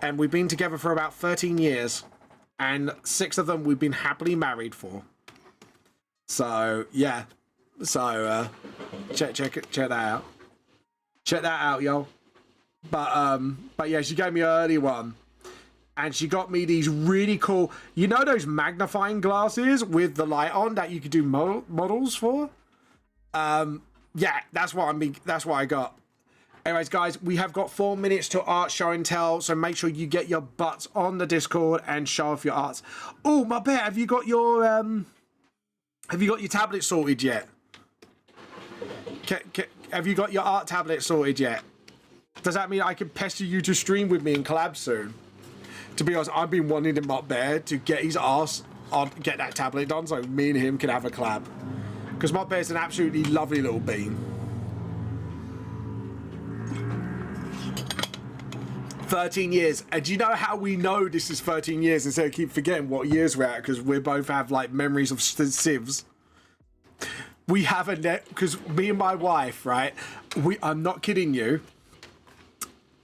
And we've been together for about 13 years. And 6 of them we've been happily married for. So, yeah. So, check that out. Check that out, yo. But yeah, she gave me an early one. And she got me these really cool... You know those magnifying glasses with the light on that you could do models for? Yeah, that's what I got. Anyways, guys, we have got 4 minutes to art show and tell, so make sure you get your butts on the Discord and show off your arts. Oh, my bear, have you got your tablet sorted yet? Have you got your art tablet sorted yet? Does that mean I can pester you to stream with me and collab soon? To be honest, I've been wanting him up there to get his ass on, get that tablet done, so me and him can have a collab. Because my bear's an absolutely lovely little bean. 13 years. And do you know how we know this is 13 years instead of keep forgetting what years we're at? Because we both have like memories of civs. We have a net, because me and my wife, right? I'm not kidding you.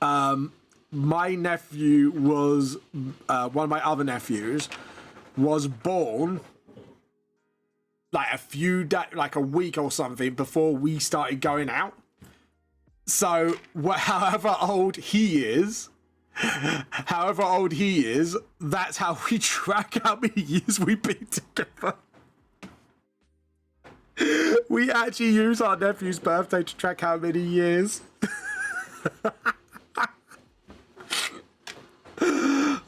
My nephew was, one of my other nephews was born like a few days, like a week or something before we started going out. So however old he is, that's how we track how many years we've been together. We actually use our nephew's birthday to track how many years.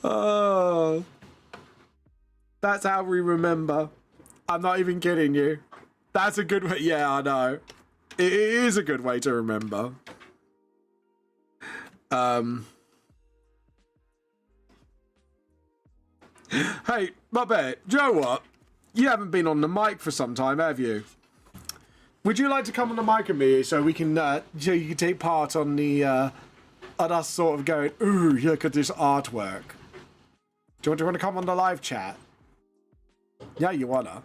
Oh, that's how we remember. I'm not even kidding you. That's a good way. Yeah, I know. It is a good way to remember. Hey, my bear, do you know what? You haven't been on the mic for some time, have you? Would you like to come on the mic with me so we can, so you can take part on the, on us sort of going, ooh, look at this artwork. Do you want to come on the live chat? Yeah, you wanna.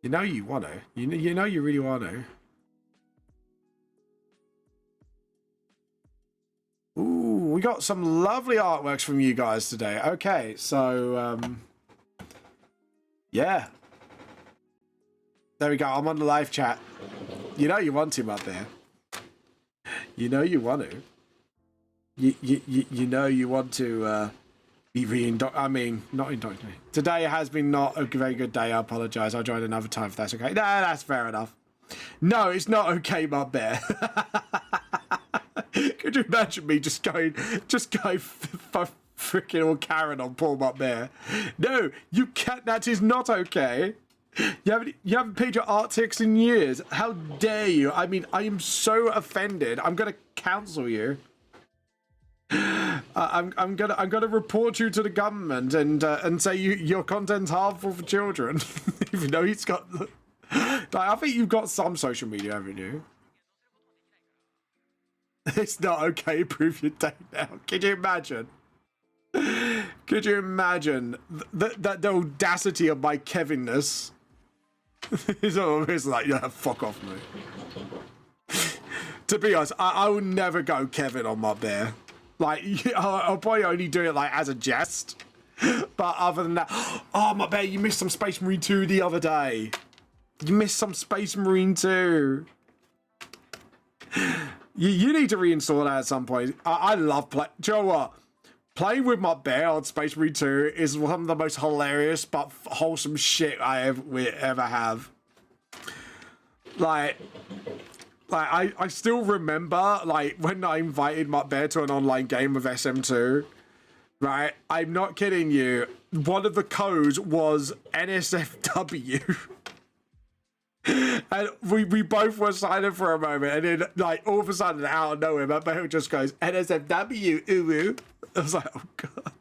You know you wanna. You know you really wanna. Ooh, we got some lovely artworks from you guys today. Okay, so, yeah. There we go. I'm on the live chat. You know you want to, up there. You know you want to. You know you want to be I mean, not indoctrinated. Today has been not a very good day. I apologize. I'll join another time if that's okay. No, that's fair enough. No, it's not okay, my bear. Could you imagine me just going freaking all Karen on poor my bear? No, you can't. That is not okay. You haven't paid your art tax in years. How dare you? I mean, I am so offended. I'm gonna cancel you. I'm gonna report you to the government and say your content's harmful for children. Even though he's got, like, I think you've got some social media, haven't you? It's not okay. Prove your date now. Can you imagine? Could you imagine the audacity of my Kevinness? It's always like, yeah, fuck off, mate. To be honest, I will never go Kevin on my bear. Like, I'll probably only do it like as a jest. But other than that, oh my bear, you missed some Space Marine 2 the other day. You missed some Space Marine 2. You need to reinstall that at some point. I love play. Do you know what? Playing with my bear on Space Marine 2 is one of the most hilarious but wholesome shit I ever have. Like I still remember, like, when I invited my bear to an online game with SM2, right? I'm not kidding you. One of the codes was NSFW. And we both were silent for a moment, and then, like, all of a sudden, out of nowhere, my bear just goes, NSFW, ooh. I was like, oh, God.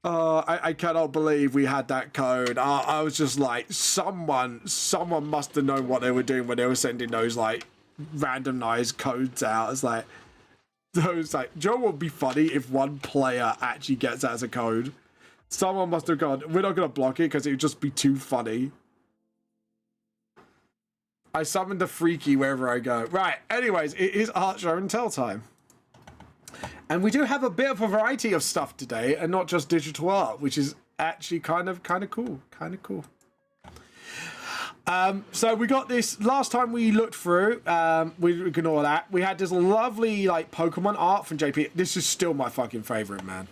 I cannot believe we had that code. I was just like, someone must have known what they were doing when they were sending those, like, randomized codes out. It's like, those, like, do you know what would be funny if one player actually gets that as a code? Someone must have gone, we're not going to block it because it would just be too funny. I summoned the freaky wherever I go. Right, anyways, it is art show and tell time. And we do have a bit of a variety of stuff today, and not just digital art, which is actually kind of cool. So we got this last time we looked through. We ignore that. We had this lovely, like, Pokemon art from JP. This is still my fucking favorite, man.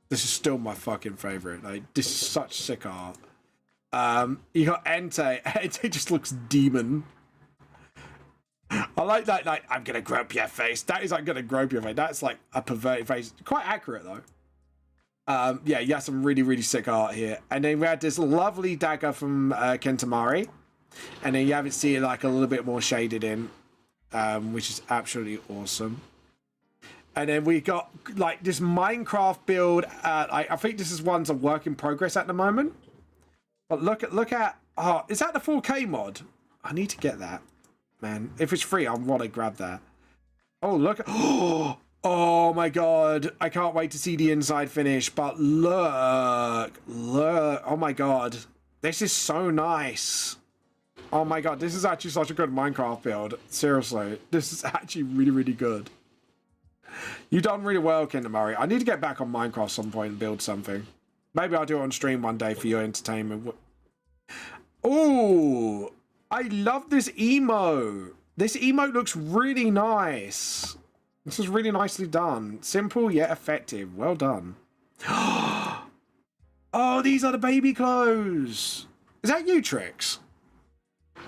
This is still my fucking favorite. Like, this is such sick art. You got Entei. Entei just looks demon. I like that, like, I'm gonna grope your face. That is like gonna grope your face. That's like a perverted face. Quite accurate though. Yeah, you have some really, really sick art here. And then we had this lovely dagger from Kentamari. And then you have it see like a little bit more shaded in, which is absolutely awesome. And then we got like this Minecraft build. I think this is one's a work in progress at the moment. But look at, oh, is that the 4K mod? I need to get that. Man, if it's free, I want to grab that. Oh, look. Oh my God. I can't wait to see the inside finish. But look. Oh my God. This is so nice. Oh my god, this is actually such a good Minecraft build. Seriously, this is actually really, really good. You've done really well, Kinder Murray. I need to get back on Minecraft some point and build something. Maybe I'll do it on stream one day for your entertainment. Oh, I love this emo. This emote looks really nice. This is really nicely done. Simple yet effective. Well done. Oh, these are the baby clothes. Is that you, Trix?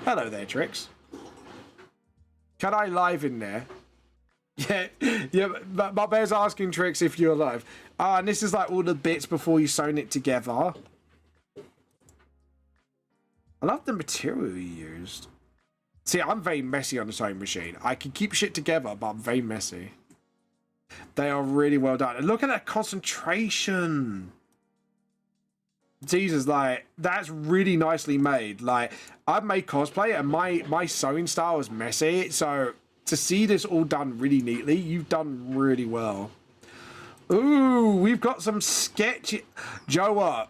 Hello there, Trix. Can I live in there? Yeah, but my bear's asking Trix if you're alive. Ah, and this is like all the bits before you sewn it together. I love the material you used. See, I'm very messy on the sewing machine. I can keep shit together, but I'm very messy. They are really well done. And look at that concentration. Jesus, like, that's really nicely made. Like, I've made cosplay and my sewing style is messy, so to see this all done really neatly, you've done really well. Ooh, we've got some sketch. Joe, what?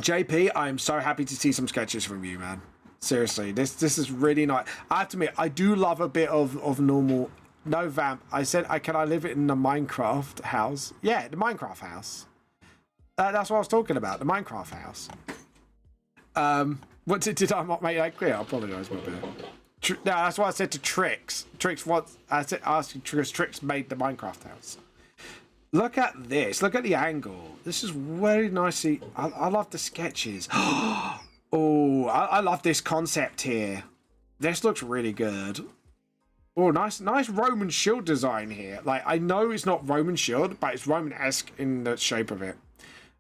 JP, I'm so happy to see some sketches from you, man. Seriously, this is really nice. I have to admit, I do love a bit of normal. No vamp. I said, can I live it in the Minecraft house? Yeah, the Minecraft house. That's what I was talking about, the Minecraft house. What did I not make that clear? I apologise, my bad. No, that's what I said to Trix. Trix, what I said, asking Trix made the Minecraft house. Look at this. Look at the angle. This is very nicely. I love the sketches. Oh, I love this concept here. This looks really good. Oh, nice Roman shield design here. Like, I know it's not Roman shield, but it's Roman-esque in the shape of it.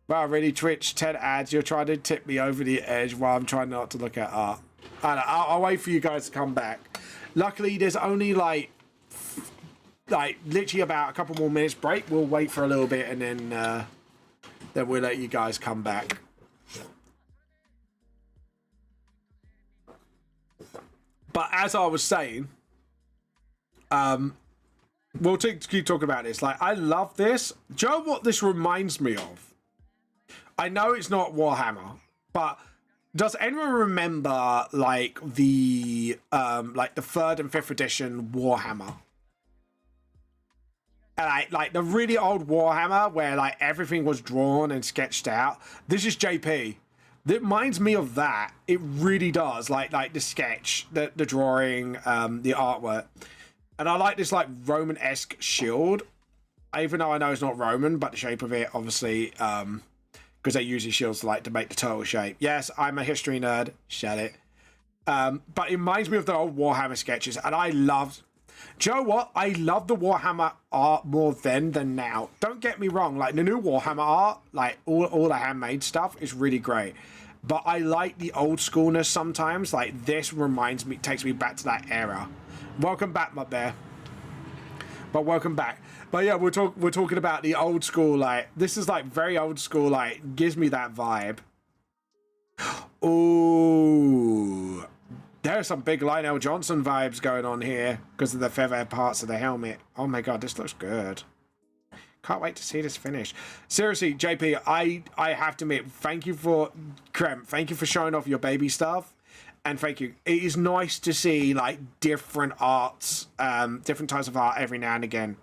Wow, really, Twitch, 10 ads. You're trying to tip me over the edge while I'm trying not to look at art. I'll wait for you guys to come back. Luckily, there's only like literally about a couple more minutes break. We'll wait for a little bit and then we'll let you guys come back. But as I was saying, we'll keep talking about this. Like, I love this. Do you know what this reminds me of? I know it's not Warhammer, but does anyone remember like the 3rd and 5th edition Warhammer? Like the really old Warhammer where like everything was drawn and sketched out. This is JP. It reminds me of that. It really does. Like the sketch, the drawing, the artwork. And I like this like Roman-esque shield. Even though I know it's not Roman, but the shape of it, obviously, because they use these shields to make the turtle shape. Yes, I'm a history nerd. Shut it. But it reminds me of the old Warhammer sketches, and I loved. Do you know what? I love the Warhammer art more then than now. Don't get me wrong. Like the new Warhammer art, like all the handmade stuff is really great. But I like the old schoolness sometimes. Like this takes me back to that era. Welcome back, my bear. But welcome back. But yeah, we're talking about the old school. Like this is like very old school. Like gives me that vibe. Ooh, there's some big Lionel Johnson vibes going on here because of the feather parts of the helmet. Oh my god, this looks good. Can't wait to see this finish. Seriously, JP, I have to admit, thank you for Krem. Thank you for showing off your baby stuff. And thank you. It is nice to see like different arts, different types of art every now and again.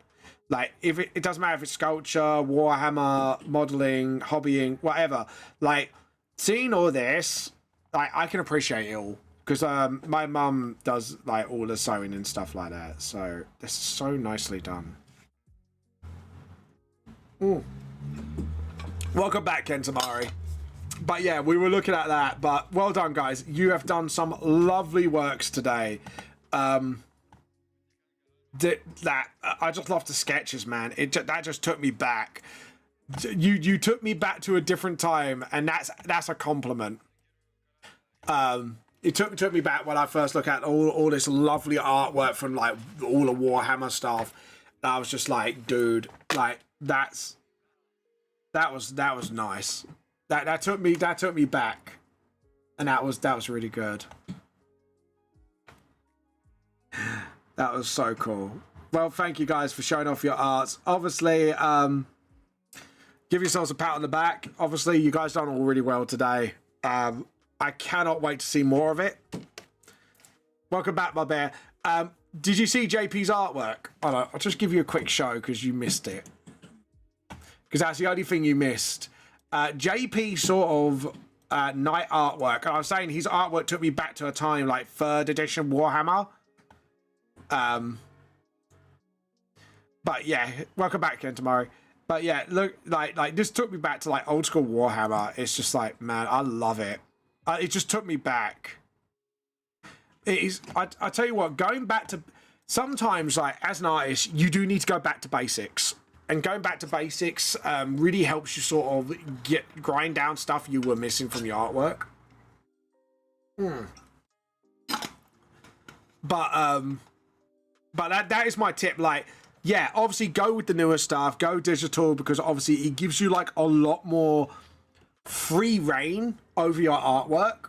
Like if it doesn't matter if it's sculpture, Warhammer, modeling, hobbying, whatever. Like seeing all this, like I can appreciate it all because my mum does like all the sewing and stuff like that. So this is so nicely done. Ooh. Welcome back, Kentamari. But yeah, we were looking at that. But well done, guys. You have done some lovely works today. I just love the sketches, man. That just took me back. You took me back to a different time, and that's a compliment. It took me back when I first looked at all this lovely artwork from like all the Warhammer stuff. I was just like, dude, like that was nice. That took me back, and that was really good. That was so cool. Well, thank you guys for showing off your arts. Obviously, give yourselves a pat on the back. Obviously, you guys done all really well today. I cannot wait to see more of it. Welcome back, my bear. Did you see JP's artwork? I'll just give you a quick show because you missed it. Because that's the only thing you missed. JP sort of night artwork. And I was saying his artwork took me back to a time like 3rd edition Warhammer. But yeah, welcome back again tomorrow. But yeah, look, like this took me back to like old school Warhammer. It's just like, man, I love it. It just took me back. It is. I tell you what, going back to sometimes, like as an artist, you do need to go back to basics, and going back to basics really helps you sort of grind down stuff you were missing from your artwork. But that is my tip. Like, yeah, obviously go with the newer stuff, go digital, because obviously it gives you like a lot more free reign over your artwork.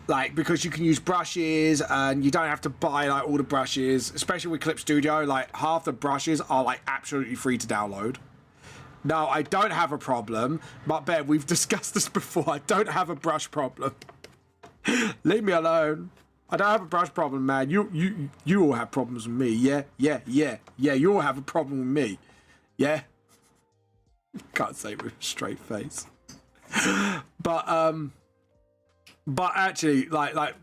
Like, because you can use brushes and you don't have to buy like all the brushes, especially with Clip Studio. Like half the brushes are like absolutely free to download. No, I don't have a problem, but Ben, we've discussed this before. I don't have a brush problem. Leave me alone. I don't have a brush problem, man. You all have problems with me. Yeah. You all have a problem with me. Yeah. Can't say it with a straight face. But actually, like,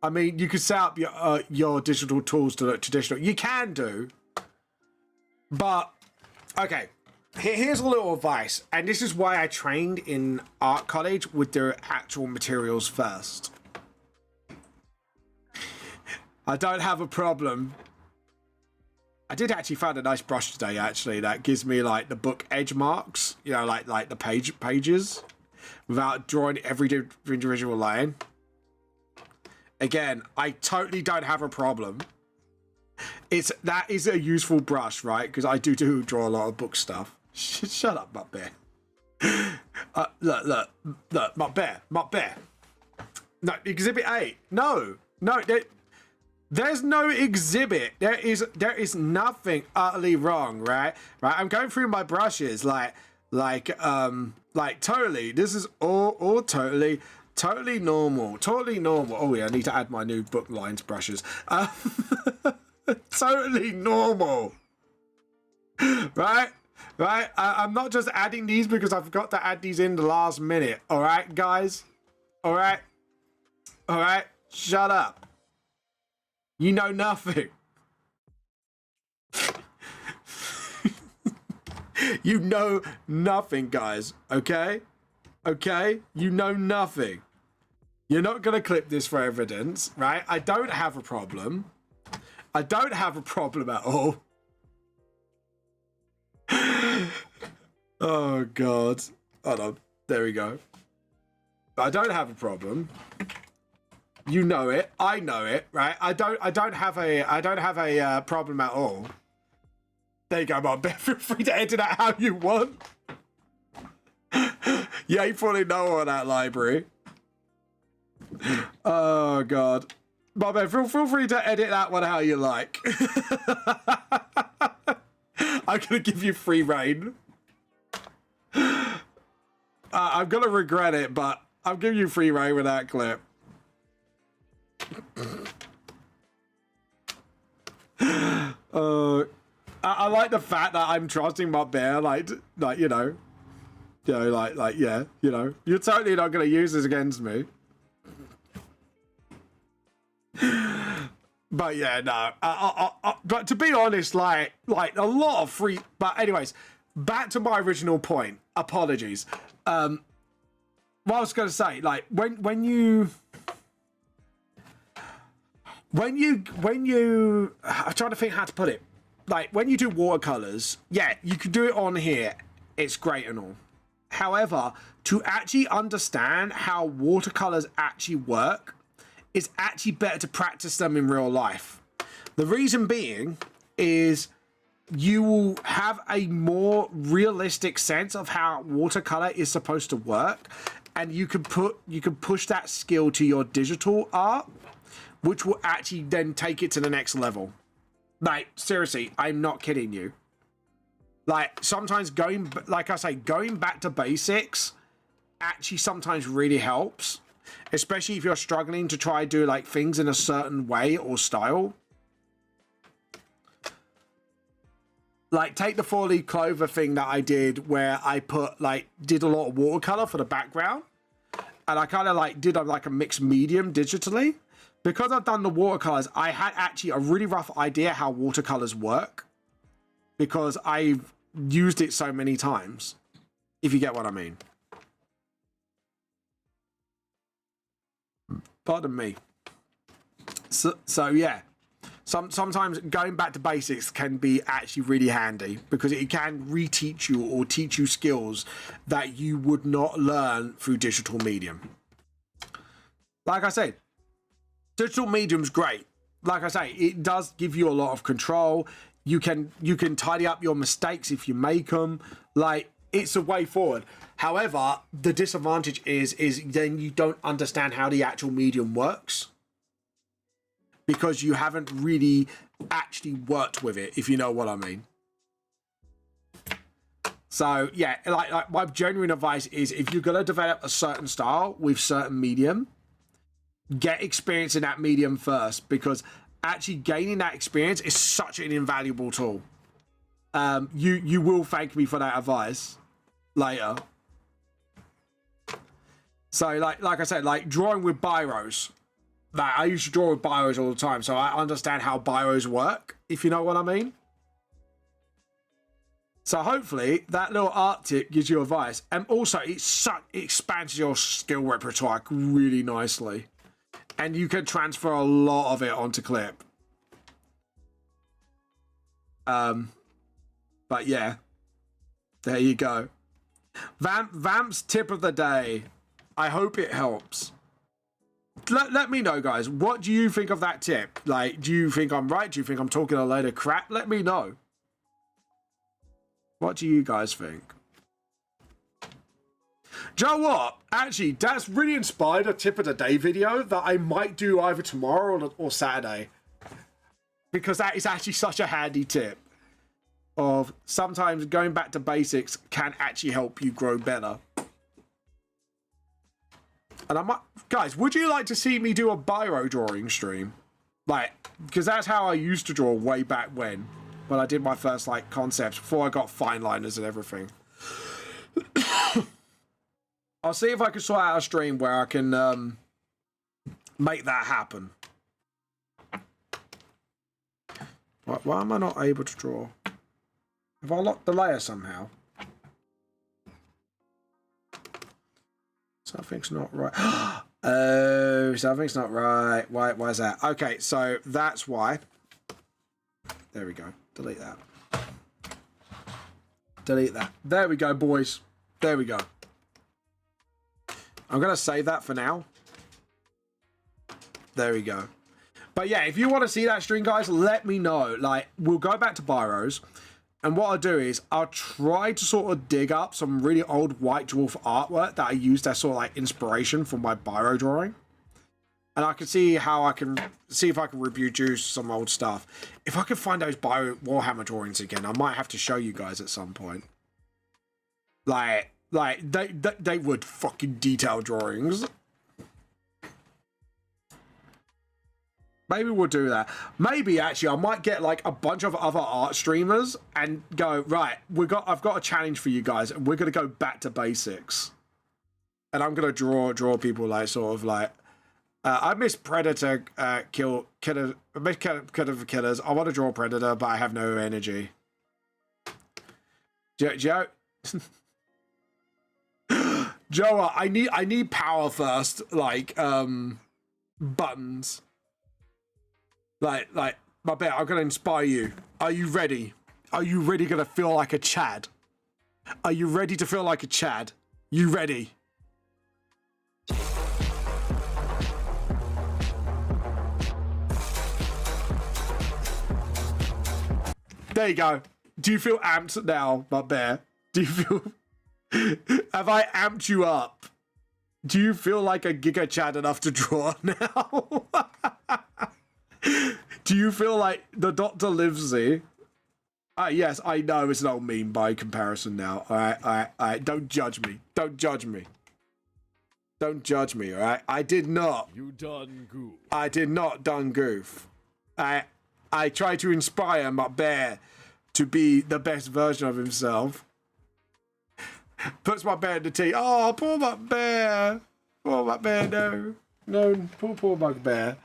I mean, you can set up your digital tools to look traditional. You can do, but okay. Here's a little advice, and this is why I trained in art college with their actual materials first. I don't have a problem. I did actually find a nice brush today, actually, that gives me like the book edge marks, you know, like the pages, without drawing every individual line. Again, I totally don't have a problem. That is a useful brush, right? Because I do draw a lot of book stuff. Shut up, Mutt Bear. Look, Mutt Bear. No, Exhibit 8. No, there's no exhibit. There is nothing utterly wrong, right? I'm going through my brushes, like totally. This is all totally normal. Totally normal. Oh yeah, I need to add my new book lines brushes. Totally normal. Right? I'm not just adding these because I forgot to add these in the last minute. All right, guys. All right. Shut up. You know nothing. You know nothing, guys. Okay? You know nothing. You're not going to clip this for evidence, right? I don't have a problem. I don't have a problem at all. Oh, God. Hold on. There we go. I don't have a problem. You know it. I know it, right? I don't have a problem at all. There you go, Mom. Feel free to edit that how you want. You ain't fully know on that library. Oh God. Mom, feel free to edit that one how you like. I'm gonna give you free reign. I'm gonna regret it, but I'm giving you free reign with that clip. I like the fact that I'm trusting my bear, like yeah, you're totally not gonna use this against me. But yeah, no. But to be honest, like a lot of free. But anyways, back to my original point. Apologies. What I was gonna say, like when you. I'm trying to think how to put it. Like when you do watercolors, yeah, you can do it on here. It's great and all. However, to actually understand how watercolors actually work, it's actually better to practice them in real life. The reason being is you will have a more realistic sense of how watercolor is supposed to work, and you can push that skill to your digital art, which will actually then take it to the next level. Like, seriously, I'm not kidding you. Like, sometimes going back to basics actually sometimes really helps. especially if you're struggling to try do like things in a certain way or style. Like take the 4-leaf clover thing that I did where I did a lot of watercolor for the background, and I kind of like did a mixed medium digitally. Because I've done the watercolors, I had actually a really rough idea how watercolors work because I've used it so many times, if you get what I mean. Pardon me. So yeah, sometimes going back to basics can be actually really handy because it can reteach you or teach you skills that you would not learn through digital medium. Like I said, digital medium's great. Like I say, it does give you a lot of control. You can tidy up your mistakes if you make them. Like, it's a way forward. However, the disadvantage is then you don't understand how the actual medium works because you haven't really actually worked with it, if you know what I mean. So yeah, like my genuine advice is if you're gonna develop a certain style with certain medium, get experience in that medium first, because actually gaining that experience is such an invaluable tool. You will thank me for that advice later. So like I said, like drawing with biros, like I used to draw with biros all the time, so I understand how biros work, if you know what I mean. So hopefully that little art tip gives you advice, and also it expands your skill repertoire really nicely. And you can transfer a lot of it onto Clip. But yeah, there you go. Vamp's tip of the day. I hope it helps. Let me know, guys. What do you think of that tip? Like, do you think I'm right? Do you think I'm talking a load of crap? Let me know. What do you guys think? Do you know what? Actually, that's really inspired a tip of the day video that I might do either tomorrow or Saturday. Because that is actually such a handy tip of sometimes going back to basics can actually help you grow better. And I might, guys, would you like to see me do a biro drawing stream? Like, because that's how I used to draw way back when I did my first like concepts before I got fine liners and everything. I'll see if I can sort out a stream where I can make that happen. Why am I not able to draw? Have I locked the layer somehow? Something's not right. Oh, something's not right. Why is that? Okay, so that's why. There we go. Delete that. Delete that. There we go, boys. There we go. I'm going to save that for now. There we go. But yeah, if you want to see that stream, guys, let me know. Like, we'll go back to biros. And what I'll do is I'll try to sort of dig up some really old White Dwarf artwork that I used as sort of like inspiration for my biro drawing. And I can see how I can see if I can reproduce some old stuff. If I can find those Bio Warhammer drawings again, I might have to show you guys at some point. Like they would fucking detail drawings. Maybe we'll do that. Maybe actually I might get like a bunch of other art streamers and go, right, I've got a challenge for you guys, and we're gonna go back to basics. And I'm gonna draw people like sort of like I miss Predator killers. I miss killers. I want to draw Predator, but I have no energy. Joe, Joe, I need power first, like buttons. Like my bet, I'm gonna inspire you. Are you ready? Are you ready gonna feel like a Chad? Are you ready to feel like a Chad? You ready? There you go. Do you feel amped now, my bear? Do you feel... Have I amped you up? Do you feel like a Giga Chad enough to draw now? Do you feel like the Dr. Livesey? Yes, I know it's an old meme by comparison now. Alright. Don't judge me. Don't judge me. Don't judge me, alright? I did not. You done goof. I did not done goof. I tried to inspire my bear to be the best version of himself. Puts my bear in the tea. Oh, poor my bear. Poor my bear, no. No, poor bugbear.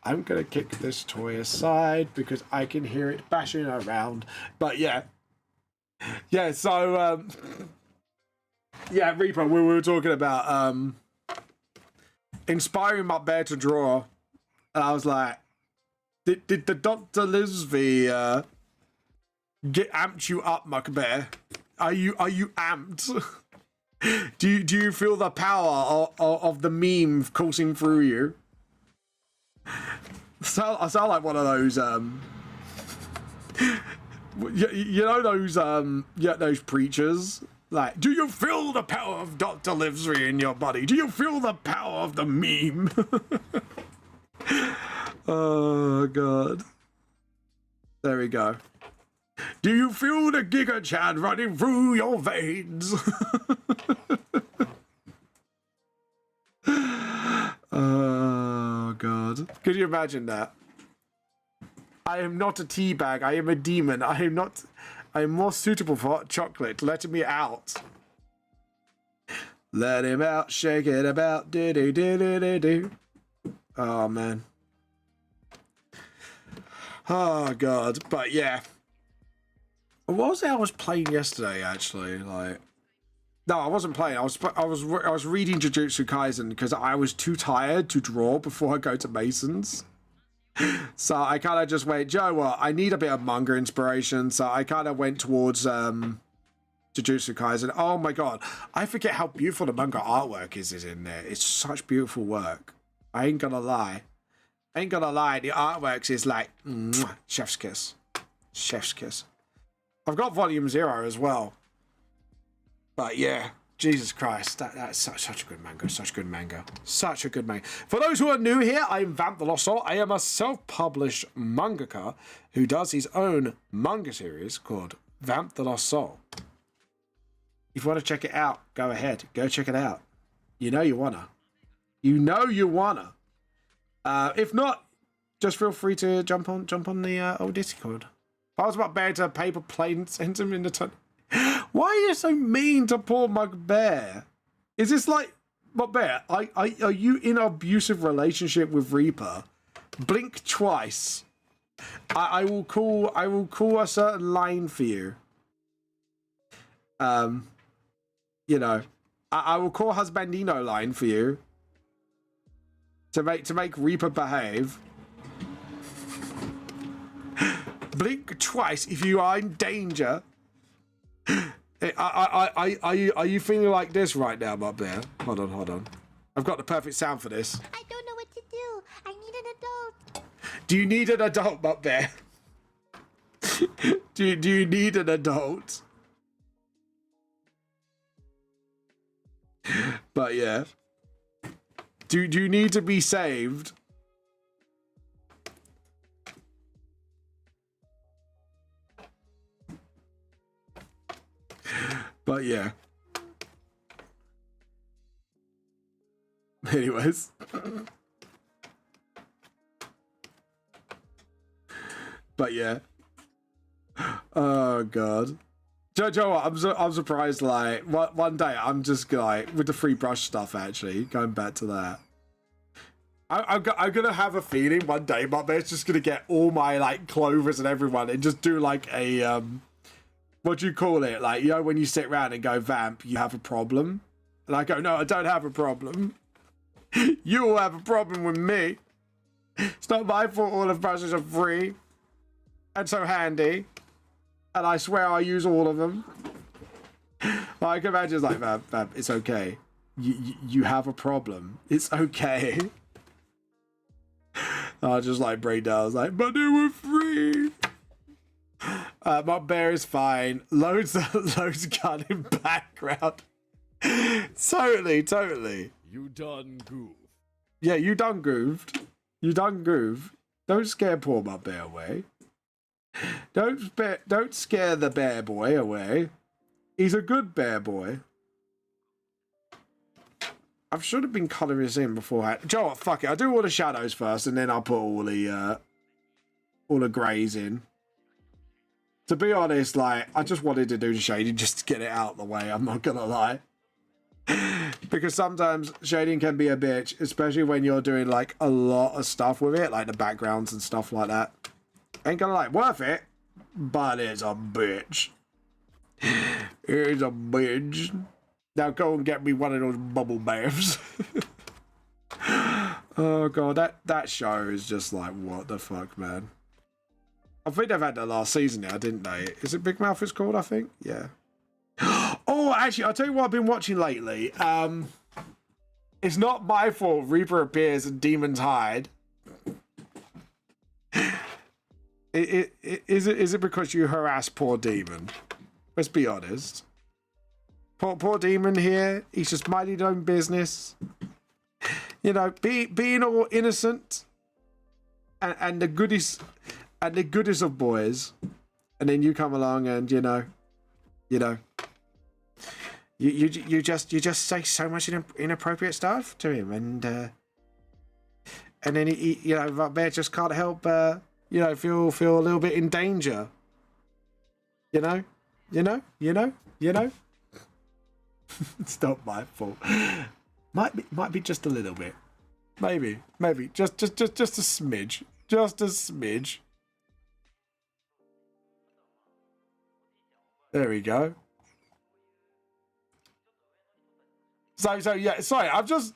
I'm gonna kick this toy aside because I can hear it bashing around. But yeah. Yeah, so yeah, Reaper, we were talking about inspiring my bear to draw. And I was like, did the Dr. Lisby get amped you up, Mugbear? Are you amped? Do you feel the power of the meme coursing through you? I sound like one of those you know those those preachers. Like, do you feel the power of Dr. Livesry in your body? Do you feel the power of the meme? Oh god. There we go. Do you feel the Giga Chad running through your veins? Oh god. Could you imagine that? I am not a tea bag, I am a demon. I am more suitable for hot chocolate. Let me out. Let him out, shake it about, do do do do do do. Oh man. Oh god. But yeah. What was it I was playing yesterday actually? Like, no, I wasn't playing. I was reading Jujutsu Kaisen because I was too tired to draw before I go to Mason's. So I kind of just went, Joe, what? I need a bit of manga inspiration. So I kind of went towards Jujutsu Kaisen. Oh my god, I forget how beautiful the manga artwork is in there. It's such beautiful work. I ain't gonna lie. The artwork is like mwah, chef's kiss. Chef's kiss. I've got Volume 0 as well. But yeah, Jesus Christ, that's such a good manga, such a good manga. For those who are new here, I'm Vamp the Lost Soul. I am a self-published mangaka who does his own manga series called Vamp the Lost Soul. If you want to check it out, go ahead. Go check it out. You know you wanna. If not, just feel free to jump on the old Discord. I was about bear to paper plane and send him in the tunnel. Why are you so mean to poor Mugbear? Is this like, Mugbear, are you in an abusive relationship with Reaper? Blink twice. I will call a certain line for you. You know, I will call Husbandino line for you to make Reaper behave. Blink twice if you are in danger. Are you feeling like this right now, Mugbear? Hold on. I've got the perfect sound for this. I don't know what to do. I need an adult. Do you need an adult, Mugbear? do you need an adult? But yeah. Do you need to be saved? But yeah. Anyways. But yeah. Oh god. Joe, I'm surprised. Like one day, I'm just like with the free brush stuff. Actually, going back to that, I'm gonna have a feeling one day, Mugbear's just gonna get all my like clovers and everyone and just do like a what do you call it? Like, you know, when you sit around and go, Vamp, you have a problem, and I go, no, I don't have a problem. You will have a problem with me. It's not my fault all the brushes are free and so handy. And I swear I use all of them. Like, I can imagine it's like, Vamp, it's okay. You have a problem. It's okay. I just like break down. I was like, but they were free. Mugbear is fine. Loads gun in background. Totally. You done goof. Yeah, you done goofed. Don't scare poor Mugbear away. Don't scare the bear boy away. He's a good bear boy. I should have been colouring this in beforehand. Joe, what, fuck it. I'll do all the shadows first, and then I'll put all the greys in. To be honest, like, I just wanted to do the shading just to get it out of the way. I'm not gonna lie. Because sometimes shading can be a bitch, especially when you're doing like a lot of stuff with it, like the backgrounds and stuff like that. Ain't gonna lie, worth it, but it's a bitch. It's a bitch. Now go and get me one of those bubble baths. Oh god, that show is just like, what the fuck, man. I think they've had the last season now, didn't they? Is it Big Mouth it's called, I think? Yeah. Oh, actually, I'll tell you what I've been watching lately. It's not my fault Reaper appears and demons hide. Is it because you harass poor demon? Let's be honest. Poor demon here, he's just minding his own business. You know, being all innocent and the goodies of boys, and then you come along and you just say so much inappropriate stuff to him, and then he Bear just can't help feel a little bit in danger. You know. It's not my fault. Might be just a little bit. Maybe just a smidge. Just a smidge. There we go. So yeah, sorry, I just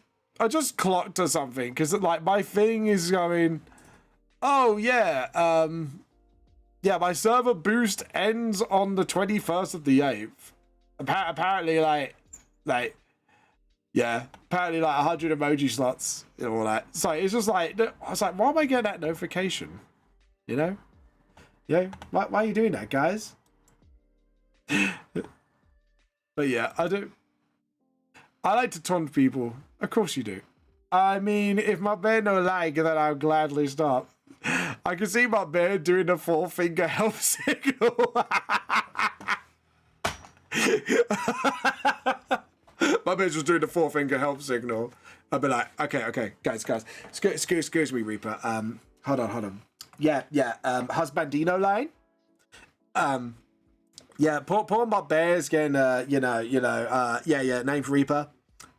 clocked or something because like my thing is going. Oh yeah, yeah, my server boost ends on the 21st of the 8th. Apparently, yeah, apparently like 100 emoji slots and all that. So it's just like, I was like, why am I getting that notification? You know? Yeah, why are you doing that, guys? But yeah, I like to taunt people. Of course you do. I mean, if my bear no lag, then I'll gladly stop. I can see my bear doing the 4-finger help signal. My bear's just doing the 4-finger help signal. I'll be like, okay, guys, excuse me, Reaper. Hold on. Yeah, husbandino line. Yeah, poor my bear's getting, named Reaper.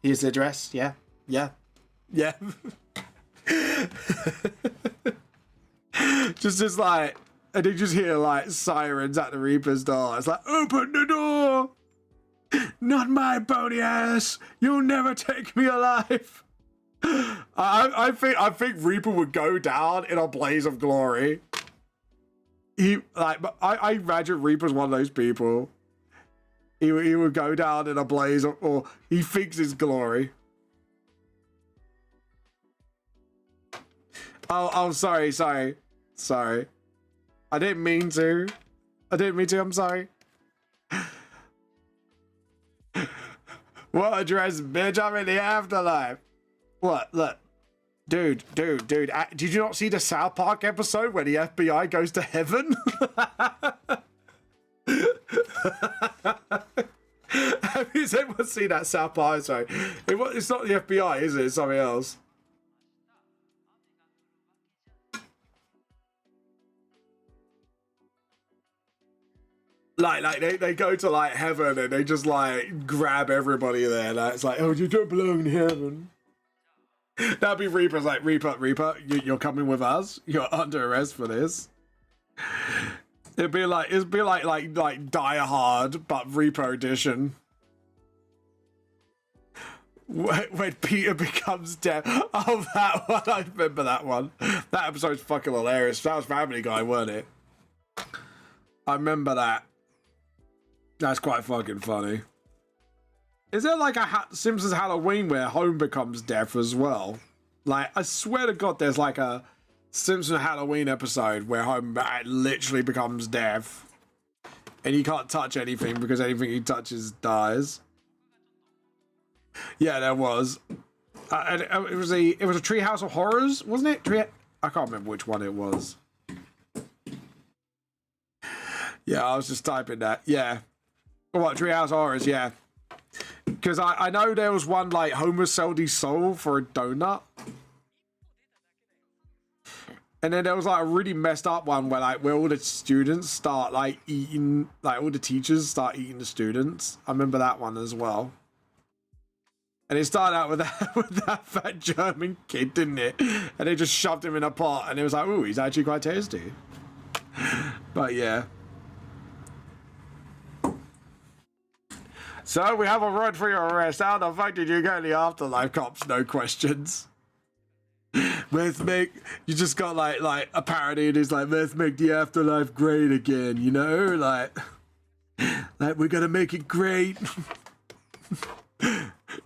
Here's the address. Yeah. just like, and you just hear like sirens at the Reaper's door. It's like, open the door! Not my bony ass! You'll never take me alive! I think Reaper would go down in a blaze of glory. I imagine Reaper's one of those people. He would go down in a blaze of, or he thinks it's glory. Oh, sorry. I didn't mean to, I'm sorry. What address, bitch? I'm in the afterlife. What? Look. Dude. Did you not see the South Park episode where the FBI goes to heaven? Have you ever seen that South Park episode? It's not the FBI, is it? It's something else. Like they go to like heaven and they just like grab everybody there. Like, it's like, oh, you don't belong in heaven. That'd be Reaper's like, Reaper, you're coming with us. You're under arrest for this. It'd be like Die Hard, but Reaper edition. When Peter becomes dead. Oh, that one. I remember that one. That episode's fucking hilarious. That was Family Guy, weren't it? I remember that. That's quite fucking funny. Is there like a Simpsons Halloween where Homer becomes deaf as well? Like, I swear to God, there's like a Simpsons Halloween episode where Homer literally becomes deaf. And he can't touch anything because anything he touches dies. Yeah, there was. And it was a Treehouse of Horrors, wasn't it? I can't remember which one it was. Yeah, I was just typing that. Yeah. What, Treehouse of Horrors? Yeah. Because I know there was one like Homer sold his soul for a donut. And then there was like a really messed up one where all the students start like eating, like all the teachers start eating the students. I remember that one as well. And it started out with that fat German kid, didn't it? And they just shoved him in a pot, and it was like, ooh, he's actually quite tasty. But yeah. So we have a warrant for your arrest. How the fuck did you get in the afterlife, cops? No questions. Let's make, you just got like a parody, and it's like, let's make the afterlife great again, you know? Like we're gonna make it great.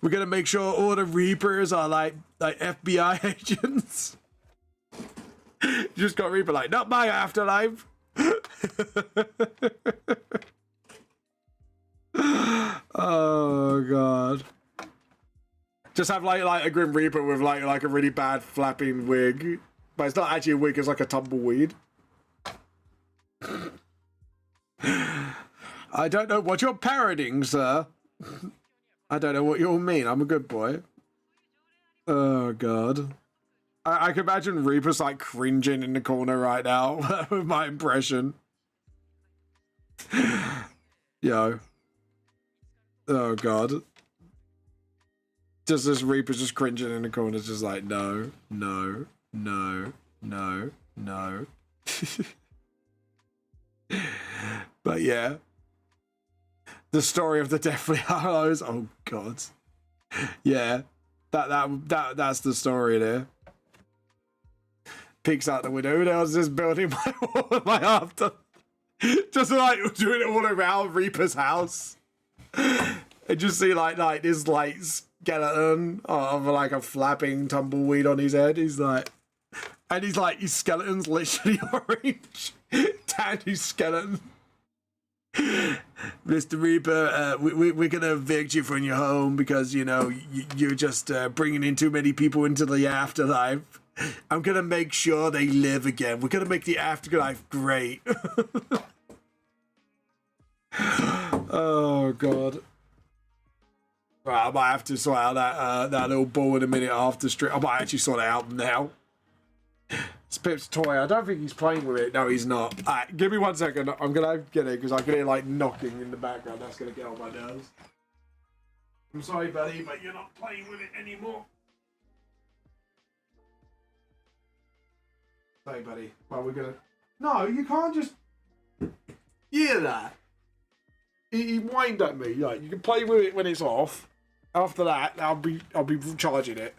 We're gonna make sure all the Reapers are like FBI agents. You just got Reaper like, not my afterlife. Oh god. Just have like a Grim Reaper with like a really bad flapping wig. But it's not actually a wig, it's like a tumbleweed. I don't know what you're parodying, sir. I don't know what you all mean. I'm a good boy. Oh god. I can imagine Reaper's like cringing in the corner right now with my impression. Yo. Oh god. Just this Reaper's just cringing in the corner, just like, no, no, no, no, no. But yeah. The story of the Deathly Hallows. Oh god. Yeah. That's the story there. Peeks out the window. Who else is building my wall, my after? Just like doing it all around Reaper's house. And just see like this like skeleton of like a flapping tumbleweed on his head. He's like, and he's like, his skeleton's literally orange. Tiny skeleton. Mr. Reaper, we're gonna evict you from your home because, you know, you're just bringing in too many people into the afterlife. I'm gonna make sure they live again. We're gonna make the afterlife great. Oh god. Right, I might have to sort out that little ball in a minute after stream. I might actually sort it out now. It's Pip's toy. I don't think he's playing with it. No, he's not. Alright, give me 1 second. I'm gonna get it because I can hear like knocking in the background. That's gonna get on my nerves. I'm sorry, buddy, but you're not playing with it anymore. Sorry, buddy. Well, we're gonna. No, you can't just. Hear that? He whined at me. Like, you can play with it when it's off. After that, I'll be charging it.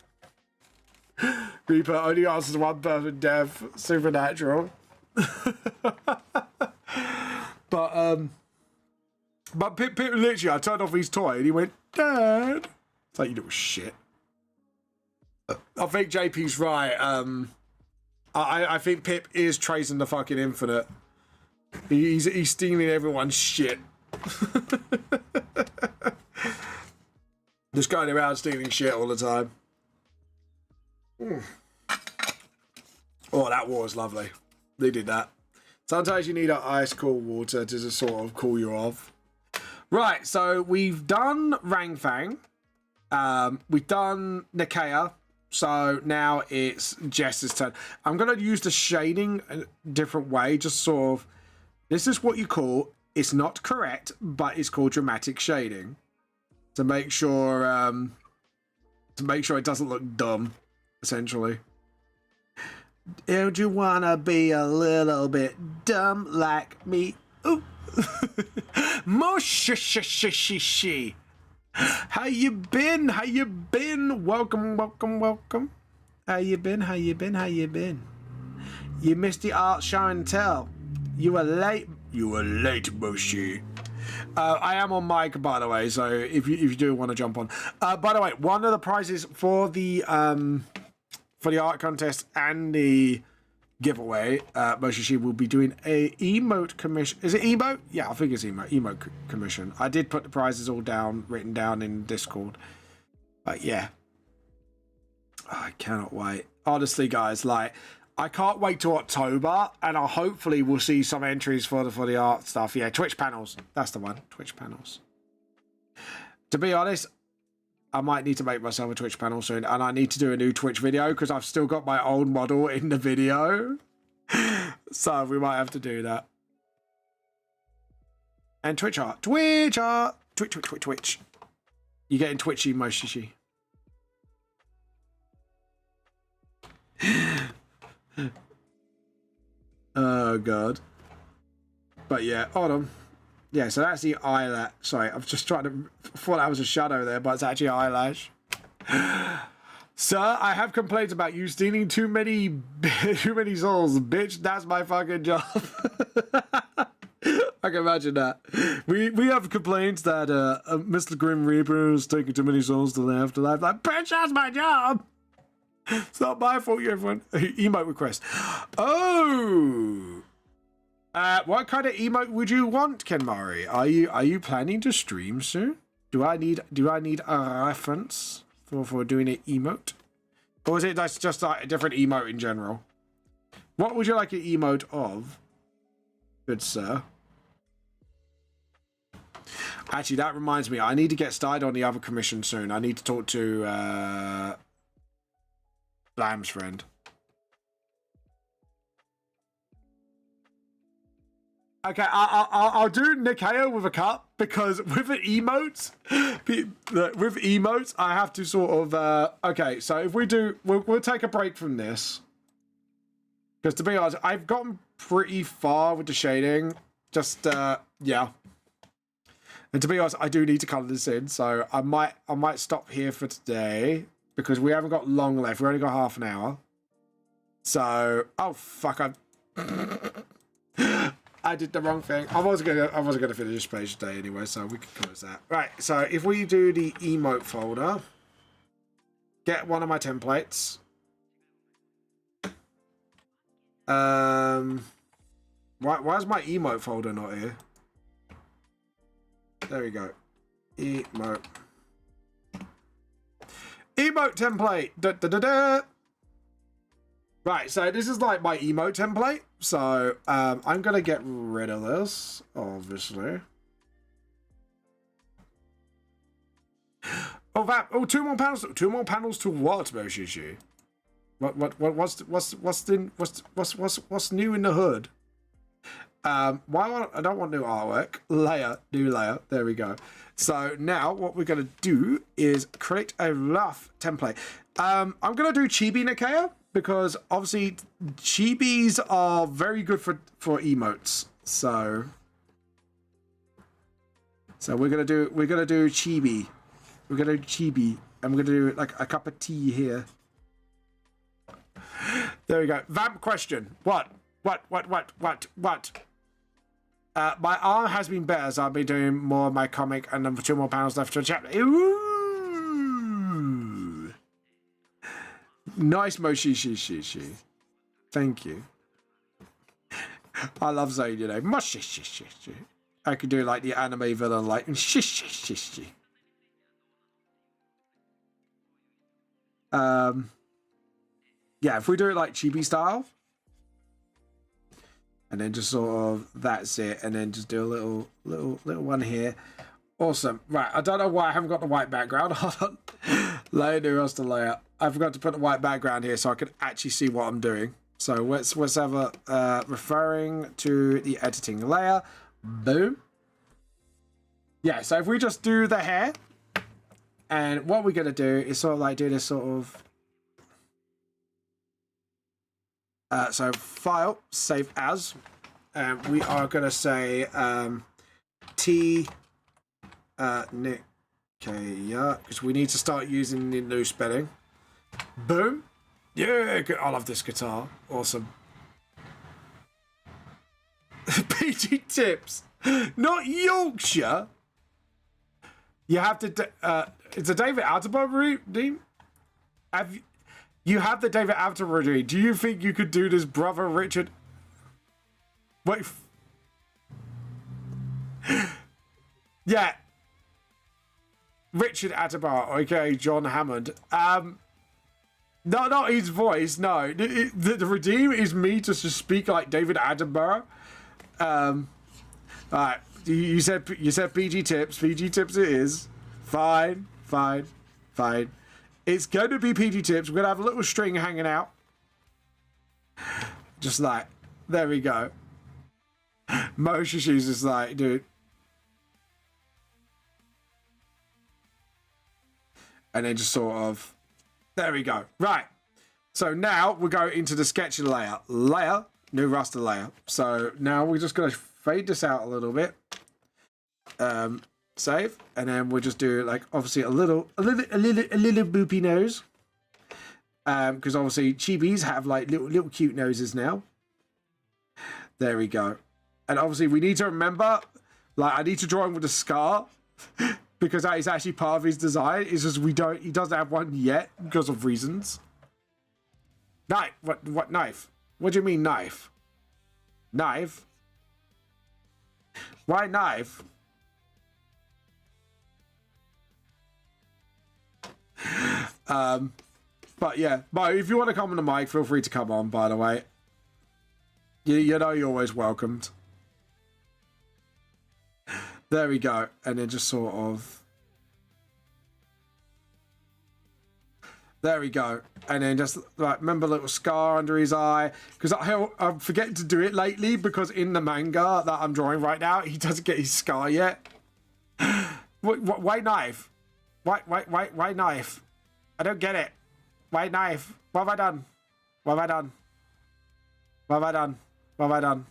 Reaper only answers one person, Dev. Supernatural. But Pip literally, I turned off his toy and he went, Dad. It's like, you little shit. I think JP's right. I think Pip is tracing the fucking Infinite. He's stealing everyone's shit. Just going around stealing shit all the time. Oh, that was lovely. They did that. Sometimes you need ice cold water to just sort of cool you off. Right, so we've done Rangfang. We've done Nikea. So now it's Jess's turn. I'm going to use the shading a different way. Just sort of, this is what you call, it's not correct, but it's called dramatic shading. To make sure it doesn't look dumb, essentially. Don't you wanna be a little bit dumb like me? Ooh. Mo-sh-sh-sh-sh-sh. How you been? How you been? Welcome, welcome, welcome. How you been? How you been? How you been? You missed the art show and tell. You were late. You were late, Moshi. I am on mic, by the way, so if you do want to jump on. By the way, one of the prizes for the art contest and the giveaway, Moshi will be doing a emote commission. Is it emote? Yeah, I think it's emote commission. I did put the prizes all down, written down in Discord. But yeah, I cannot wait. Honestly, guys, like, I can't wait till October, and I hopefully will see some entries for the art stuff. Yeah, Twitch panels. That's the one. Twitch panels. To be honest, I might need to make myself a Twitch panel soon, and I need to do a new Twitch video because I've still got my old model in the video. So we might have to do that. And Twitch art. Twitch art. Twitch. You getting twitchy, Moshishi? Oh, God. But yeah, hold on. Yeah, so that's the eyelash. Sorry, I'm just trying to... I thought that was a shadow there, but it's actually eyelash. Sir, I have complaints about you stealing too many souls. Bitch, that's my fucking job. I can imagine that. We have complaints that Mr. Grim Reaper is taking too many souls to the afterlife. Like, bitch, that's my job. It's not my fault, you everyone. Emote request. Oh. What kind of emote would you want, Kenmari? Are you planning to stream soon? Do I need a reference for doing an emote? Or is it just like a different emote in general? What would you like an emote of? Good sir. Actually, that reminds me, I need to get started on the other commission soon. I need to talk to Lamb's friend. Okay, I'll do Nikeo with a cup because with an emotes, I have to sort of okay. So if we do, we'll take a break from this because to be honest, I've gotten pretty far with the shading. Just yeah, and to be honest, I do need to color this in, so I might stop here for today because we haven't got long left. We only got half an hour. So oh fuck, I did the wrong thing. I wasn't gonna finish this page today anyway, so we can close that. Right, so if we do the emote folder, get one of my templates. Why is my emote folder not here? There we go. Emote template. Da, da, da, da. Right, so this is like my emote template. So I'm gonna get rid of this, obviously. Oh, that. Oh, two more panels. Two more panels to what, Moshishi? What's new in the hood? I don't want new artwork. New layer. There we go. So now what we're gonna do is create a rough template. I'm gonna do Chibi Nikeo because obviously chibis are very good for emotes. So we're gonna do chibi. We're gonna do chibi. And we're gonna do like a cup of tea here. There we go. Vamp question. What? My arm has been better as I've been doing more of my comic and then 2 more panels left to the chapter. Ooh. Nice Moshishi. Thank you. I love saying your name. Moshishi. I could do like the anime villain like shishi. Yeah, if we do it like chibi style. And then just sort of, that's it. And then just do a little one here. Awesome. Right, I don't know why I haven't got the white background. Hold on. Layer new raster layer. I forgot to put the white background here so I can actually see what I'm doing. So let's have a, referring to the editing layer. Boom. Yeah, so if we just do the hair. And what we're going to do is sort of like do this sort of... so file, save as, and we are going to say T Nikeo, because we need to start using the new spelling. Boom. Yeah, good. I love this guitar. Awesome. PG tips. Not Yorkshire. You have to... it's a David Attenborough routine. You have the David Attenborough routine. Do you think you could do this, brother Richard? Wait. Yeah. Richard Attenborough. Okay, John Hammond. No, not his voice. No, the redeem is me to speak like David Attenborough. All right. You said PG tips. PG tips it is. Fine. Fine. It's going to be PG Tips. We're going to have a little string hanging out. Just like, there we go. Motion Shoes is like, dude. And then just sort of, there we go. Right. So now we'll go into the sketch layer. Layer, new raster layer. So now we're just going to fade this out a little bit. Save. And then we'll just do like, obviously a little boopy nose. Because obviously chibis have like little cute noses now. There we go. And obviously we need to remember, like I need to draw him with a scar. Because that is actually part of his design. It's just he doesn't have one yet because of reasons. Knife. What knife? What do you mean knife? Knife? Why knife? But yeah, Mo, if you want to come on the mic, feel free to come on, by the way. You know you're always welcomed. There we go. And then just sort of... There we go. And then just, like, remember a little scar under his eye. Because I'm forgetting to do it lately because in the manga that I'm drawing right now, he doesn't get his scar yet. Why knife? Why knife? I don't get it. Why knife? What have I done? What have I done? What have I done? What have I done?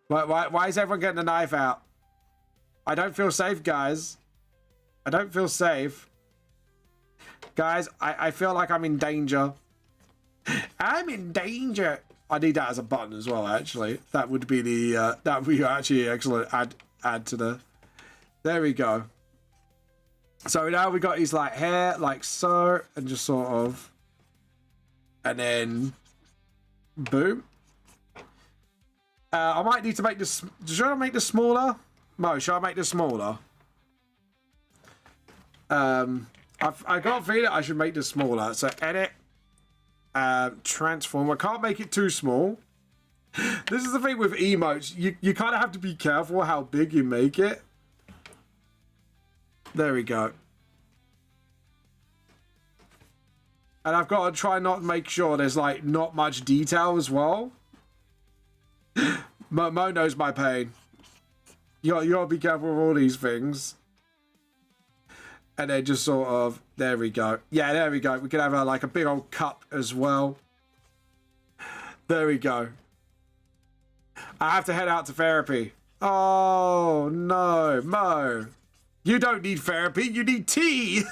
Why is everyone getting the knife out? I don't feel safe, guys. I don't feel safe. Guys, I feel like I'm in danger. I'm in danger. I need that as a button as well, actually. That would be the, that would be actually excellent. Add to the, there we go. So now we got his like hair, like so, and just sort of, and then, boom. I might need to make this, should I make this smaller? Mo, should I make this smaller? I can't feel it. I should make this smaller. So edit, transform. I can't make it too small. This is the thing with emotes. You kind of have to be careful how big you make it. There we go. And I've got to try not to make sure there's like not much detail as well. Mo knows my pain. You gotta be careful with all these things. And then just sort of, there we go. Yeah, there we go. We can have like a big old cup as well. There we go. I have to head out to therapy. Oh, no. Mo. You don't need therapy. You need tea.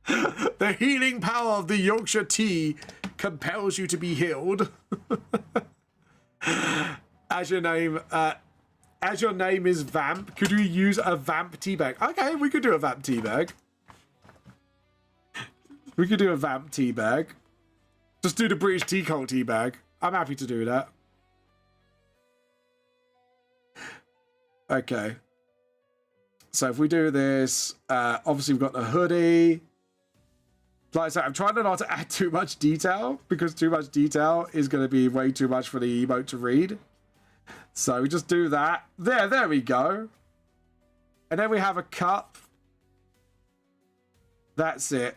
The healing power of the Yorkshire tea compels you to be healed. As your name is Vamp, could we use a Vamp tea bag? Okay, we could do a Vamp tea bag. We could do a Vamp tea bag. Just do the British tea cult tea bag. I'm happy to do that. Okay. So if we do this, obviously we've got the hoodie. Like I said, I'm trying not to add too much detail because too much detail is going to be way too much for the emote to read. So we just do that. There we go. And then we have a cup. That's it.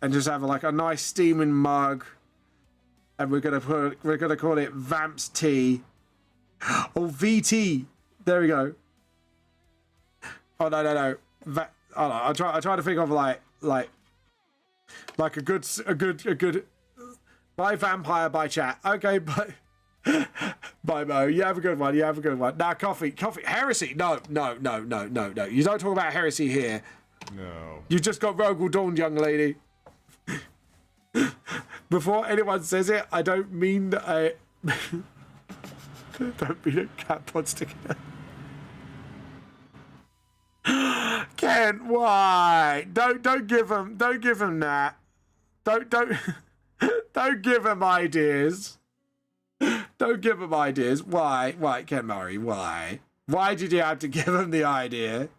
And just have like a nice steaming mug. And we're gonna call it Vamp's Tea. Or VT. There we go. Oh no. I try to think of like a good bye vampire, bye chat. Okay, bye. Bye Mo. You have a good one. Now coffee. Heresy. No. You don't talk about heresy here. No. You just got Rogel Dawned, young lady. Before anyone says it, I don't mean a don't mean a cat pod sticker. Ken, why? Don't give him that. Don't give him ideas. Don't give him ideas. Why, Ken Murray? Why? Why did you have to give him the idea?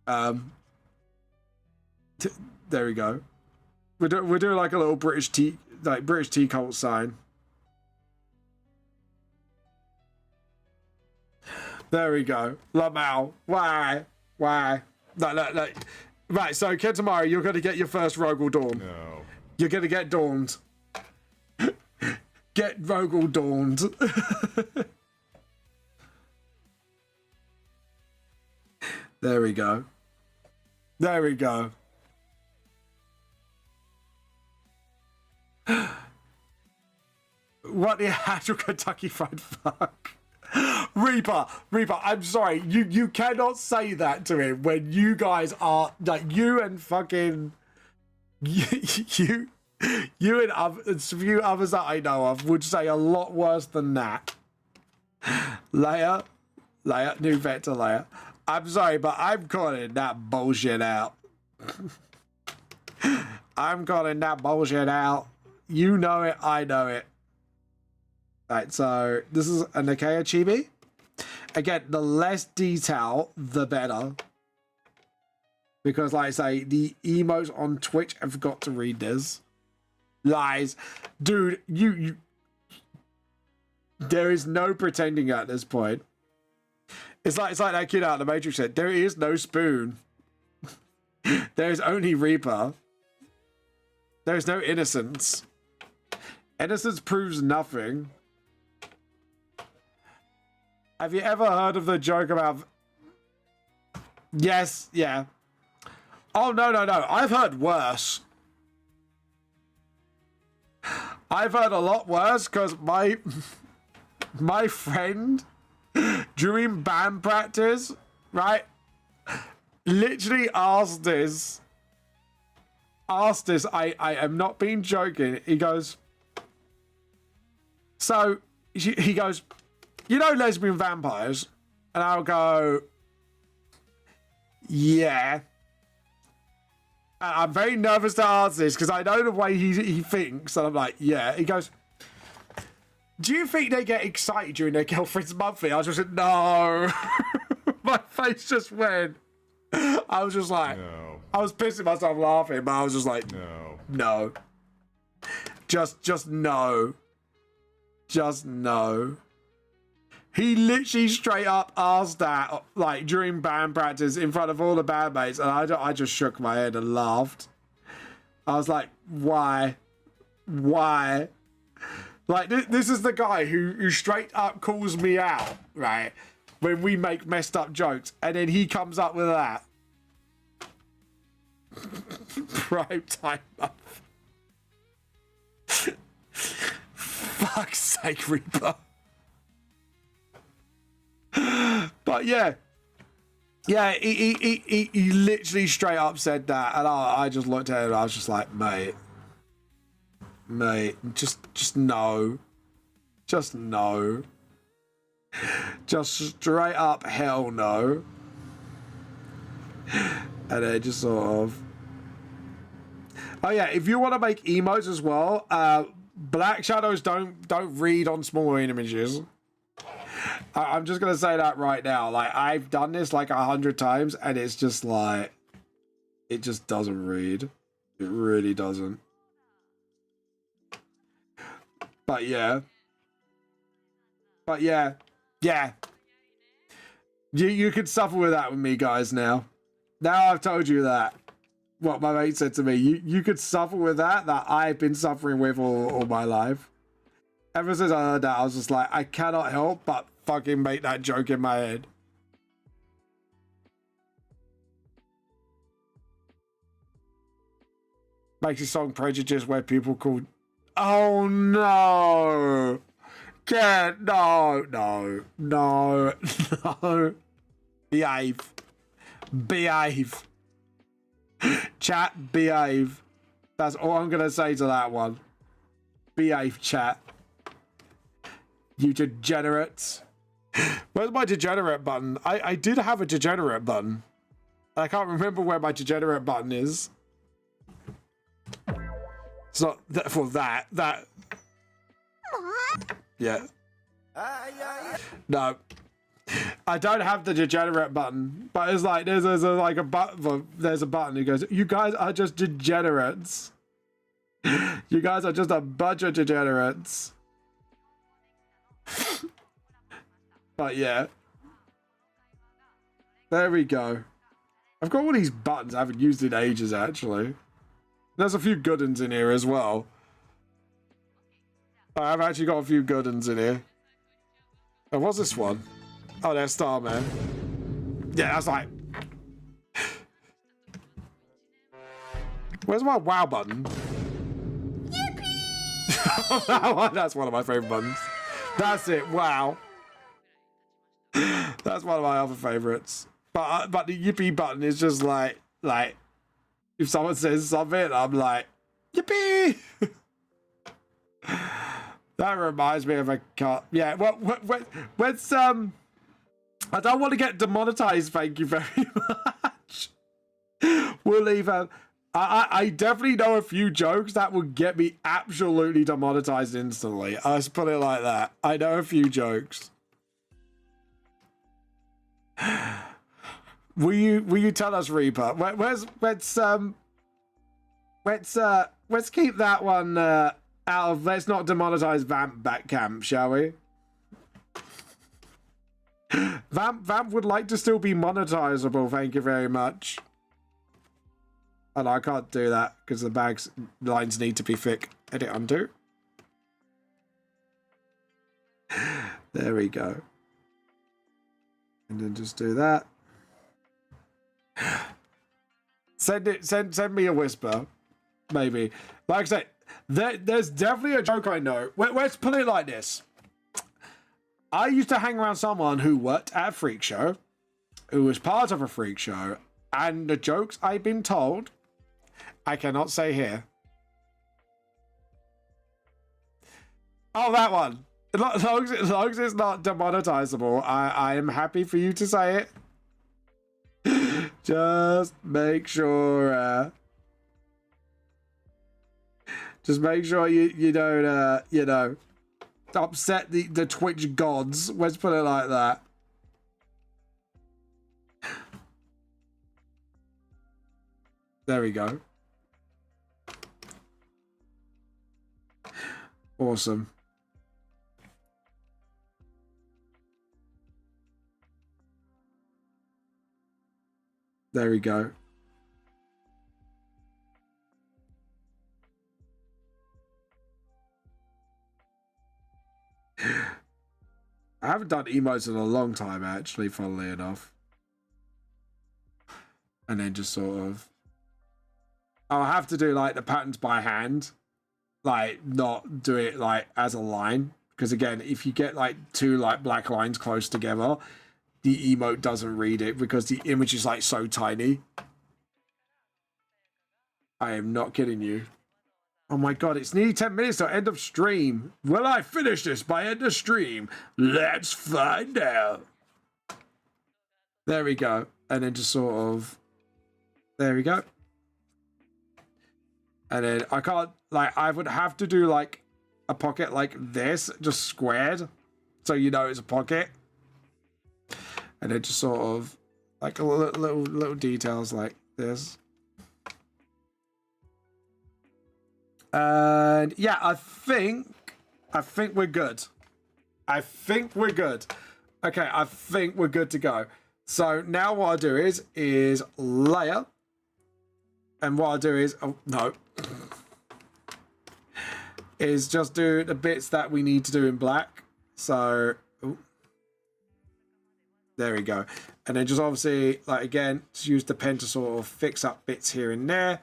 There we go. We're doing like a little British tea cult sign. There we go. Lamau. Why? No. Right, so Kentamaru, you're going to get your first Rogel Dawn. No. You're going to get dawned. Get Rogel dawned. There we go. There we go. What the actual Kentucky Fried Fuck? Reaper, I'm sorry. You cannot say that to him when you guys are like you and fucking you and a few others that I know of would say a lot worse than that. Leia, new vector Leia. I'm sorry, but I'm calling that bullshit out. I'm calling that bullshit out. You know it, I know it. Right, so this is a Nakia Chibi. Again, the less detail, the better. Because, like I say, the emotes on Twitch, I forgot to read this. Lies. Dude, you there is no pretending at this point. It's like that kid out of the Matrix said, there is no spoon. There is only Reaper. There is no innocence. Innocence proves nothing. Have you ever heard of the joke about... Yes, yeah. Oh, no. I've heard worse. I've heard a lot worse because my friend during band practice, right, literally asked this. I am not being joking. He goes... So, he goes... You know lesbian vampires? And I'll go, yeah. And I'm very nervous to answer this because I know the way he thinks. And I'm like, yeah. He goes, do you think they get excited during their girlfriend's monthly? I was just like, no. My face just went. I was just like, No. I was pissing myself laughing, but I was just like, No. no. Just no. Just no. He literally straight up asked that, like, during band practice in front of all the bandmates, and I just shook my head and laughed. I was like, why? Why? Like, this is the guy who straight up calls me out, right, when we make messed up jokes, and then he comes up with that. Prime time month. Fuck's sake, Reaper. But yeah, he literally straight up said that, and I just looked at him and I was just like, mate, just no, just straight up hell no. And then just sort of, oh yeah, if you want to make emotes as well, Black Shadows don't read on small images. I'm just gonna say that right now. Like, I've done this like 100 times, and it's just like, it just doesn't read. It really doesn't. But yeah. You can suffer with that with me, guys. Now I've told you that. What my mate said to me, you could suffer with that I've been suffering with all my life. Ever since I heard that, I was just like, I cannot help but fucking make that joke in my head. Makes a song Prejudice where people call... Oh no! Can't, no. Behave. Chat, behave. That's all I'm gonna say to that one. Behave, chat. You degenerates. Where's my degenerate button? I did have a degenerate button. I can't remember where my degenerate button is. It's not that for that. Yeah. No. I don't have the degenerate button, but it's like there's like a button. Well, there's a button that goes, "You guys are just degenerates. You guys are just a bunch of degenerates." But yeah. There we go. I've got all these buttons I haven't used in ages, actually. There's a few good ones in here as well. I've actually got a few good ones in here. Oh, what's this one? Oh, there's Starman. Yeah, that's like... Where's my WoW button? Yippee! That's one of my favourite buttons. That's it, WoW. That's one of my other favourites. But the yippee button is just like if someone says something, I'm like, yippee! That reminds me of a cut. Yeah, well, let's I don't want to get demonetized. Thank you very much. We'll leave. I definitely know a few jokes that will get me absolutely demonetized instantly. Let's put it like that. I know a few jokes. Will you tell us, Reaper? Let's keep that one out of. Let's not demonetize Vamp back camp, shall we? Vamp would like to still be monetizable. Thank you very much. And I can't do that because the bag's lines need to be thick. Edit undo. There we go. And then just do that. Send me a whisper, maybe. Like I said, there's definitely a joke I know. Let's put it like this. I used to hang around someone who worked at a freak show, who was part of a freak show, and the jokes I've been told, I cannot say here. Oh, that one. As long as it's not demonetizable, I am happy for you to say it. Just make sure. Just make sure you don't you know, upset the Twitch gods. Let's put it like that. There we go. Awesome. There we go. I haven't done emotes in a long time, actually, funnily enough. And then just sort of... I'll have to do, like, the patterns by hand. Like, not do it, like, as a line. Because, again, if you get, like, two, like, black lines close together, the emote doesn't read it because the image is, like, so tiny. I am not kidding you. Oh my god, it's nearly 10 minutes till end of stream. Will I finish this by end of stream? Let's find out. There we go. And then just sort of... There we go. And then I can't... Like, I would have to do, like, a pocket like this, just squared. So you know it's a pocket. And then just sort of... Like, little details like this. And yeah, I think we're good. I think we're good. Okay, I think we're good to go. So now what I do is layer. And what I do is, oh no, is just do the bits that we need to do in black. So, ooh, there we go. And then just obviously, like again, just use the pen to sort of fix up bits here and there.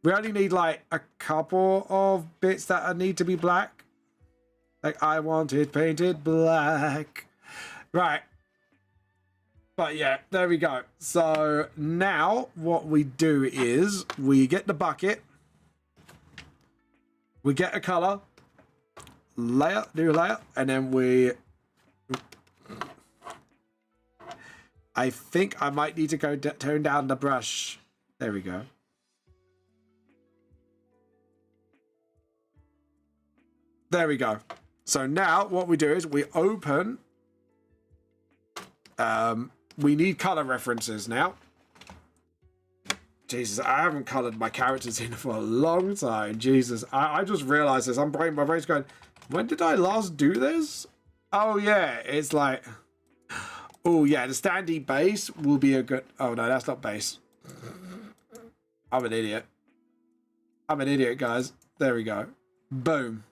We only need like a couple of bits that need to be black. Like I want it painted black. Right. But yeah, there we go. So now what we do is we get the bucket. We get a color. Layer, new layer. And then we... I think I might need to go tone down the brush. There we go. There we go. So now what we do is we open. We need color references now. Jesus, I haven't colored my characters in for a long time. Jesus, I just realized this. My brain's going, when did I last do this? Oh yeah, it's like, Oh, yeah, the standee base will be a good... Oh, no, that's not base. I'm an idiot. I'm an idiot, guys. There we go. Boom.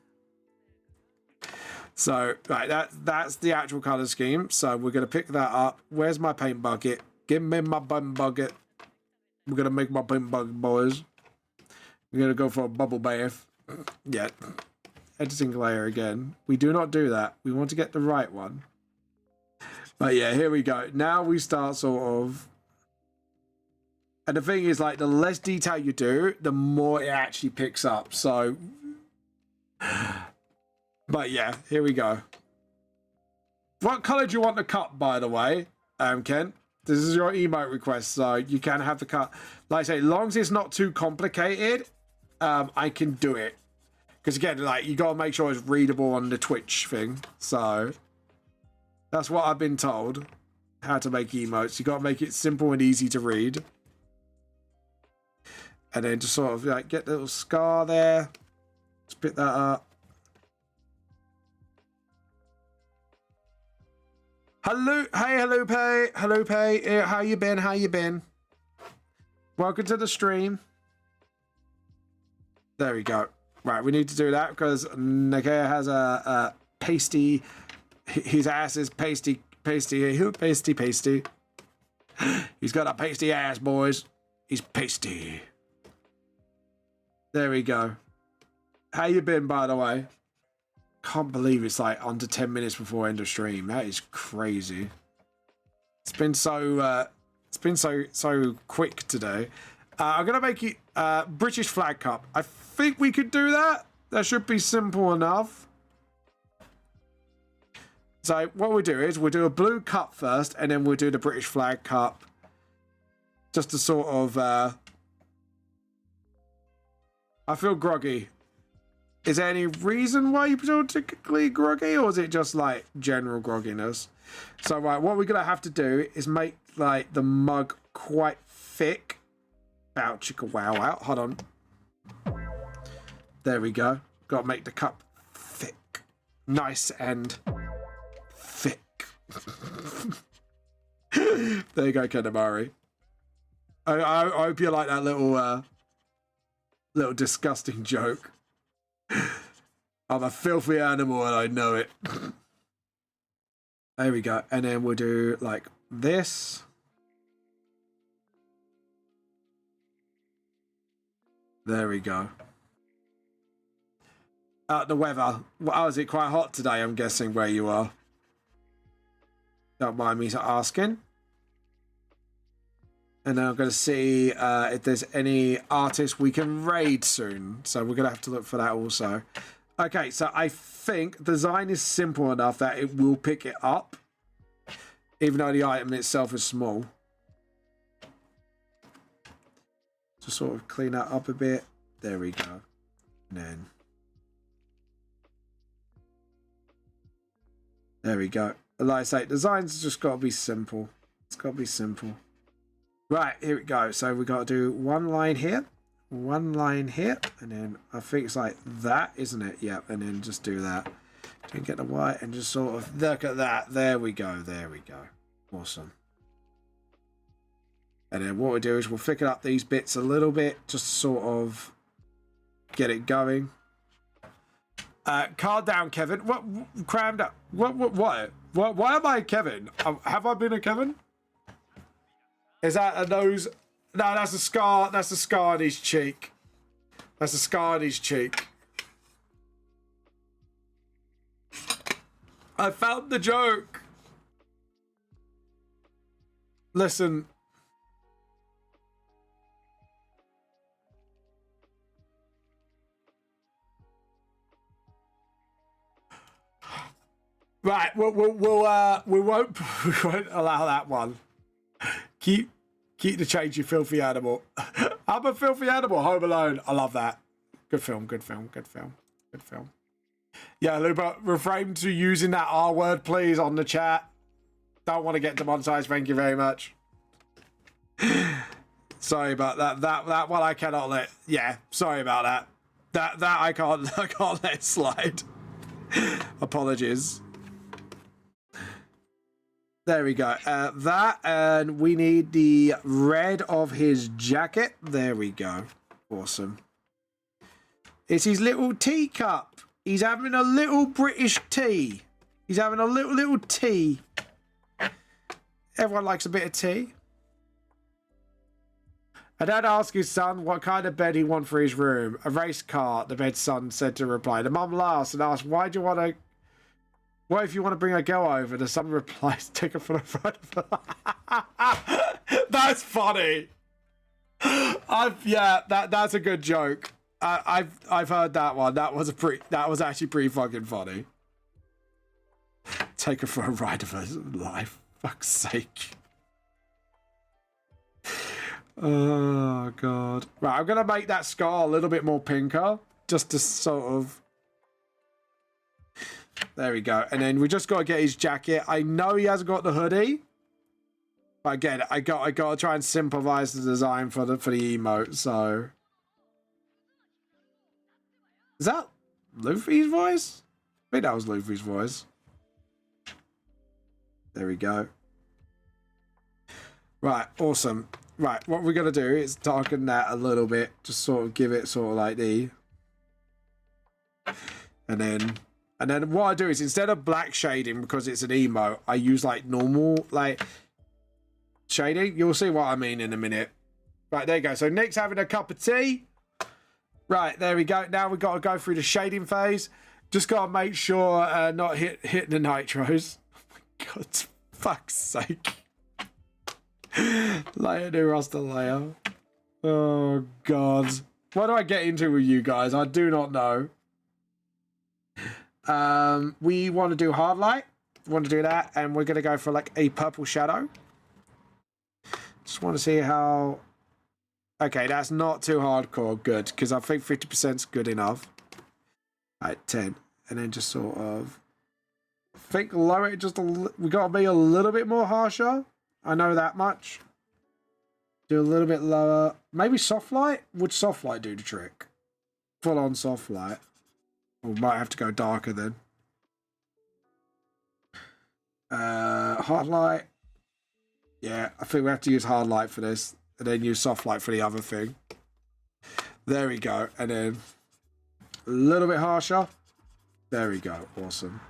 So, right, that's the actual colour scheme. So we're going to pick that up. Where's my paint bucket? Give me my paint bucket. We're going to make my paint bucket, boys. We're going to go for a bubble bath. Yeah. Editing layer again. We do not do that. We want to get the right one. But yeah, here we go. Now we start sort of... And the thing is, like, the less detail you do, the more it actually picks up. So... But yeah, here we go. What colour do you want the cut, by the way, Ken? This is your emote request, so you can have the cut. Like I say, as long as it's not too complicated, I can do it. Because again, like, you got to make sure it's readable on the Twitch thing. So that's what I've been told, how to make emotes. You got to make it simple and easy to read. And then just sort of like get the little scar there. Spit that up. Hello, hey, hello, Pay. Hello, Pay. How you been? How you been? Welcome to the stream. There we go. Right, we need to do that because Nakea has a pasty. His ass is pasty. Pasty. He's got a pasty ass, boys. He's pasty. There we go. How you been, by the way? Can't believe it's like under 10 minutes before end of stream. That is crazy. It's been so quick today. I'm gonna make it British flag cup. I think we could do that. That should be simple enough. So what we'll do is we'll do a blue cup first, and then we'll do the British flag cup. Just to sort of I feel groggy. Is there any reason why you feel particularly groggy, or is it just like general grogginess? So right, what we're gonna have to do is make like the mug quite thick. Bow chicka wow out. Hold on. There we go. Got to make the cup thick, nice and thick. There you go, Kenamari. I hope you like that little little disgusting joke. I'm a filthy animal and I know it. There we go. And then we'll do like this. There we go. The weather. Oh, is it quite hot today? I'm guessing where you are. Don't mind me asking. And then I'm going to see if there's any artists we can raid soon. So we're going to have to look for that also. Okay, so I think design is simple enough that it will pick it up. Even though the item itself is small. Just sort of clean that up a bit. There we go. And then... There we go. Like I say, design's just got to be simple. It's got to be simple. Right, here we go. So we got to do one line here, and then I think it's like that, isn't it? Yep, and then just do that. Then get the white and just sort of look at that. There we go. There we go. Awesome. And then what we do is we'll thicken up these bits a little bit, just to sort of get it going. Calm down, Kevin. What? Crammed up. What? Why am I Kevin? Have I been a Kevin? Is that a nose? No, that's a scar. That's a scar on his cheek. That's a scar on his cheek. I found the joke. Listen. Right, we won't allow that one. Keep the change, you filthy animal. I'm a filthy animal. Home Alone. I love that. Good film. Yeah, Luba, refrain to using that R word, please, on the chat. Don't want to get demonetized. Thank you very much. Sorry about that. That one I cannot let. Yeah, sorry about that. That I can't let it slide. Apologies. There we go. That, and we need the red of his jacket. There we go. Awesome. It's his little teacup. He's having a little British tea. He's having a little tea. Everyone likes a bit of tea. I dad asked his son what kind of bed he want for his room. A race car, the bed's son said to reply. The mum laughs and asks, why do you want to... What if you want to bring a girl over? The son replies, take her for the ride. That's funny. Yeah, that's a good joke. I've heard that one. That was actually pretty fucking funny. Take her for a ride of her life. Fuck's sake. Oh god. Right, I'm gonna make that scar a little bit more pinker, just to sort of. There we go. And then we just gotta get his jacket. I know he hasn't got the hoodie. But again, I gotta try and simplify the design for the emote, so. Is that Luffy's voice? I think that was Luffy's voice. There we go. Right, awesome. Right, what we're gonna do is darken that a little bit, just sort of give it sort of like the, and then what I do is instead of black shading, because it's an emo, I use like normal like shading. You'll see what I mean in a minute. Right, there you go. So Nick's having a cup of tea. Right, there we go. Now we've got to go through the shading phase. Just got to make sure not hitting the nitros. Oh my god, fuck's sake. Layer new roster layer. Oh god. What do I get into with you guys? I do not know. We want to do hard light. We want to do that, and we're going to go for like a purple shadow. Just want to see how... Okay, that's not too hardcore. Good, because I think 50% is good enough. Alright, 10. And then just sort of... I think lower it just a little... We got to be a little bit more harsher. I know that much. Do a little bit lower. Maybe soft light? Would soft light do the trick? Full on soft light. We might have to go darker then. Hard light. Yeah, I think we have to use hard light for this. And then use soft light for the other thing. There we go. And then a little bit harsher. There we go. Awesome.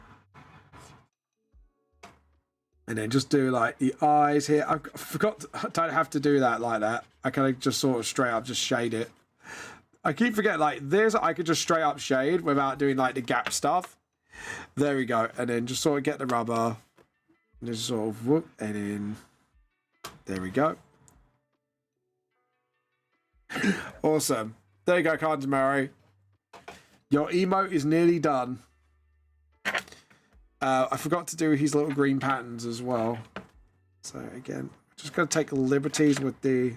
And then just do like the eyes here. I forgot, I don't have to do that like that. I kind of just sort of straight up just shade it. I keep forgetting like this, I could just straight up shade without doing like the gap stuff. There we go. And then just sort of get the rubber. And just sort of whoop. And then there we go. Awesome. There you go, Kantamari. Your emote is nearly done. I forgot to do his little green patterns as well. So again, just going to take liberties with the...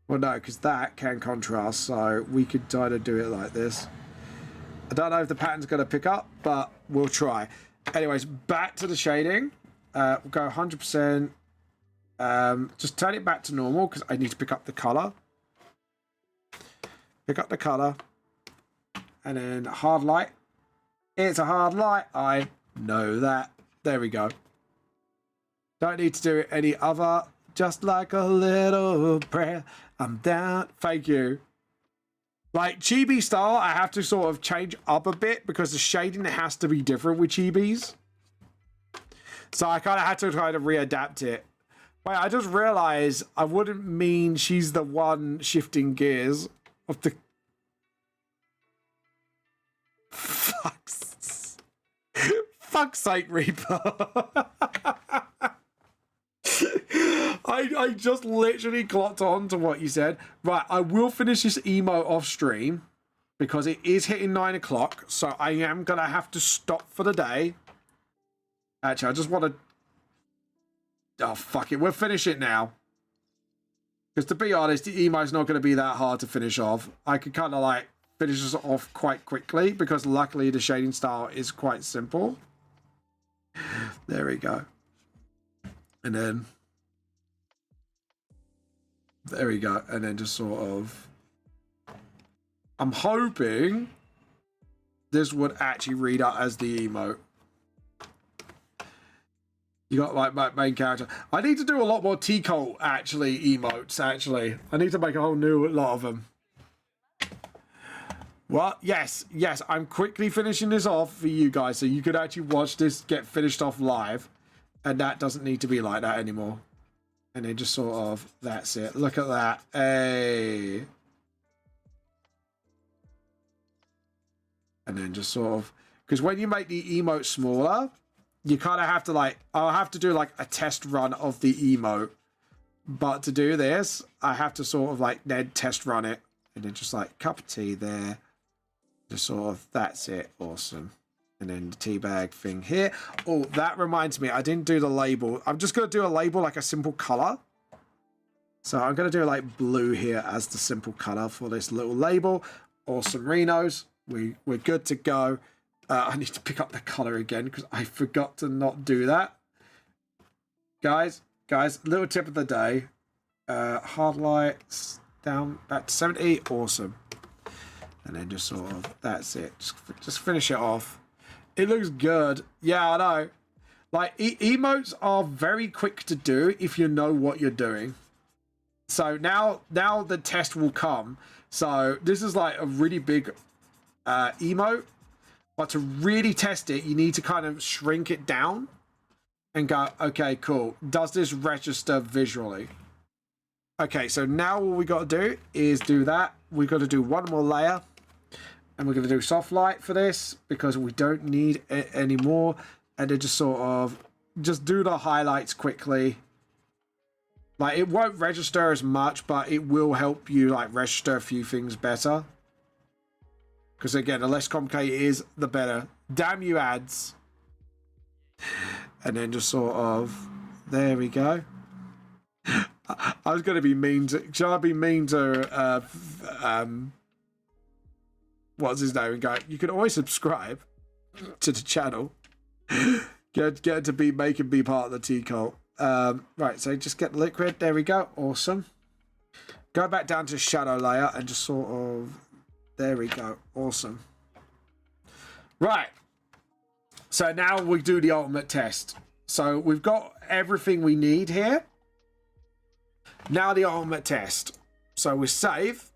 Well, no, because that can contrast, so we could try to do it like this. I don't know if the pattern's going to pick up, but we'll try. Anyways, back to the shading. We'll go 100%. Just turn it back to normal, because I need to pick up the colour. Pick up the colour. And then hard light. It's a hard light. I know that. There we go. Don't need to do it any other. Just like a little prayer. I'm down. Thank you. Like chibi style, I have to sort of change up a bit because the shading has to be different with chibis. So I kind of had to try to readapt it. Wait, I just realized I wouldn't mean she's the one shifting gears of the... Fuck's sake, Reaper. I just literally clocked on to what you said. Right, I will finish this emo off stream because it is hitting 9 o'clock. So I am going to have to stop for the day. Actually, I just want to... Oh, fuck it. We'll finish it now. Because to be honest, the emo is not going to be that hard to finish off. I could kind of like finish this off quite quickly because luckily the shading style is quite simple. There we go. And then... There we go. And then just sort of... I'm hoping this would actually read out as the emote. You got like my main character. I need to do a lot more T-Colt actually emotes. Actually, I need to make a whole new lot of them. Well, yes. I'm quickly finishing this off for you guys, so you could actually watch this get finished off live, and that doesn't need to be like that anymore. And then just sort of that's it. Look at that. Hey. And then just sort of, because when you make the emote smaller, you kind of have to like, I'll have to do like a test run of the emote. But to do this, I have to sort of like then test run it. And then just like cup of tea there. Just sort of, that's it. Awesome. And then the tea bag thing here. Oh, that reminds me, I didn't do the label. I'm just going to do a label like a simple color. So I'm going to do like blue here as the simple color for this little label. Awesome Renos. We're good to go. I need to pick up the color again because I forgot to not do that. Guys, little tip of the day. Hard lights down back to 70. Awesome. And then just sort of, that's it. Just finish it off. It looks good. Yeah, I know. Like, emotes are very quick to do if you know what you're doing. So now the test will come. So this is like a really big emote. But to really test it, you need to kind of shrink it down and go, okay, cool. Does this register visually? Okay, so now all we got to do is do that. We've got to do one more layer. And we're going to do soft light for this because we don't need it anymore. And then just sort of just do the highlights quickly. Like, it won't register as much, but it will help you like register a few things better. Because again, the less complicated it is, the better. Damn you, ads. And then just sort of, there we go. I was going to be mean to, shall I be mean to, what's his name? And go, you can always subscribe to the channel. Get to be, make him be part of the T-Colt. Right, so just get liquid. There we go. Awesome. Go back down to shadow layer and just sort of, there we go. Awesome. Right. So now we do the ultimate test. So we've got everything we need here. Now the ultimate test. So we save.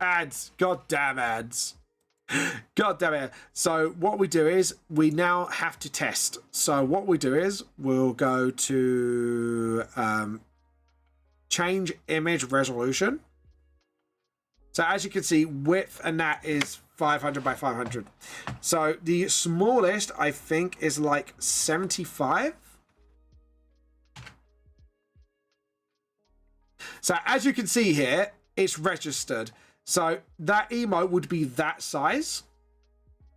Ads. Goddamn ads. God damn it. So what we do is we now have to test. So what we do is we'll go to change image resolution. So as you can see, width and that is 500 by 500. So the smallest I think is like 75. So as you can see here, it's registered. So that emote would be that size.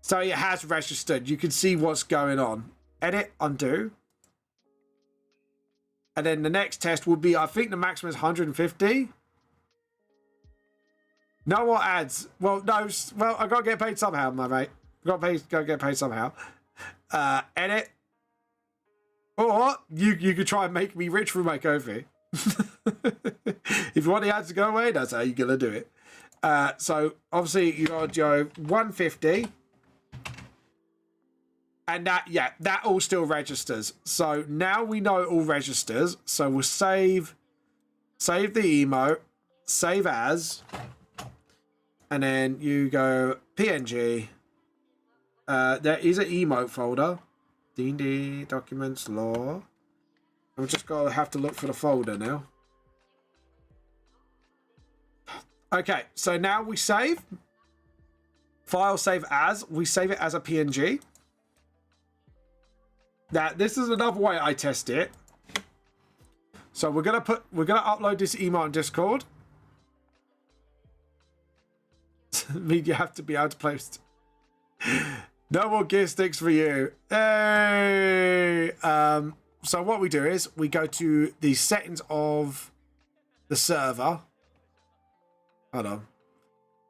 So it has registered. You can see what's going on. Edit, undo. And then the next test would be, I think the maximum is 150. No more ads. Well, no. Well, I gotta get paid somehow, my mate. Gotta get paid somehow. Edit. Or you could try and make me rich through my Ko-fi. If you want the ads to go away, that's how you're gonna do it. So obviously you got Joe 150. And that all still registers. So now we know it all registers. So we'll save the emote, save as, and then you go PNG. There is an emote folder. D&D, documents, law. I'm just gonna have to look for the folder now. Okay, so now we save. File save as. We save it as a PNG. Now, this is another way I test it. So we're gonna upload this email on Discord. Mean you have to be able to post. No more gear sticks for you. Hey. So what we do is we go to the settings of the server. Hold on.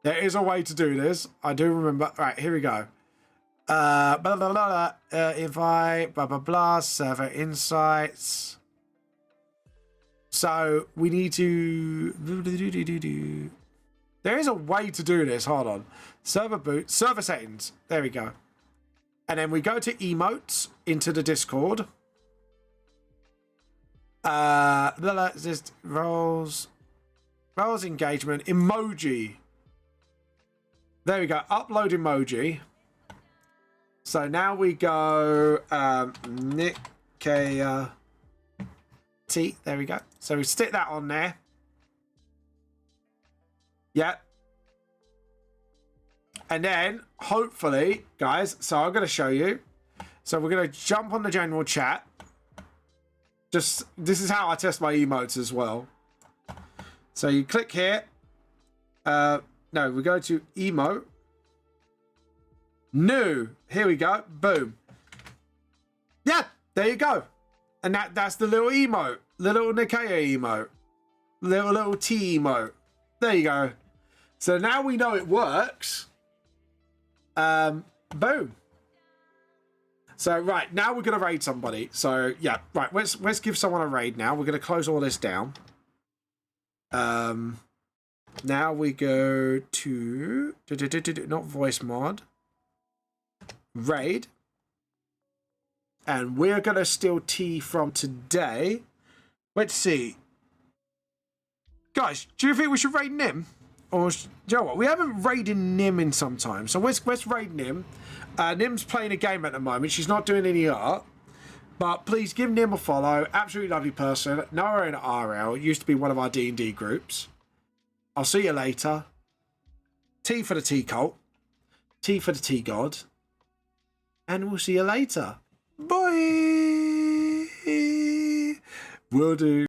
There is a way to do this. I do remember. Right, here we go. Blah, blah, blah, blah. Invite, blah, blah, blah. Server insights. So we need to. There is a way to do this. Hold on. Server boot. Server settings. There we go. And then we go to emotes into the Discord. Just roles engagement emoji. There we go. Upload emoji. So now we go Nick K T. There we go. So we stick that on there. Yeah. And then hopefully, guys, so I'm going to show you. So we're going to jump on the general chat. This is how I test my emotes as well. So you click here. No, we go to emote. New. Here we go. Boom. Yeah, there you go. And that's the little emote. Little Nikea emote. Little T emote. There you go. So now we know it works. Boom. So right, now we're gonna raid somebody. So yeah, right, let's give someone a raid now. We're gonna close all this down. Now we go to not voice mod. Raid. And we're gonna steal T from today. Let's see. Guys, do you think we should raid Nim? Or, do you know what? We haven't raided Nim in some time. So let's raid Nim. Nim's playing a game at the moment. She's not doing any art. But please give Nim a follow. Absolutely lovely person. Know her in RL. Used to be one of our D&D groups. I'll see you later. T for the T-Cult. T for the T-God. And we'll see you later. Bye. Will do.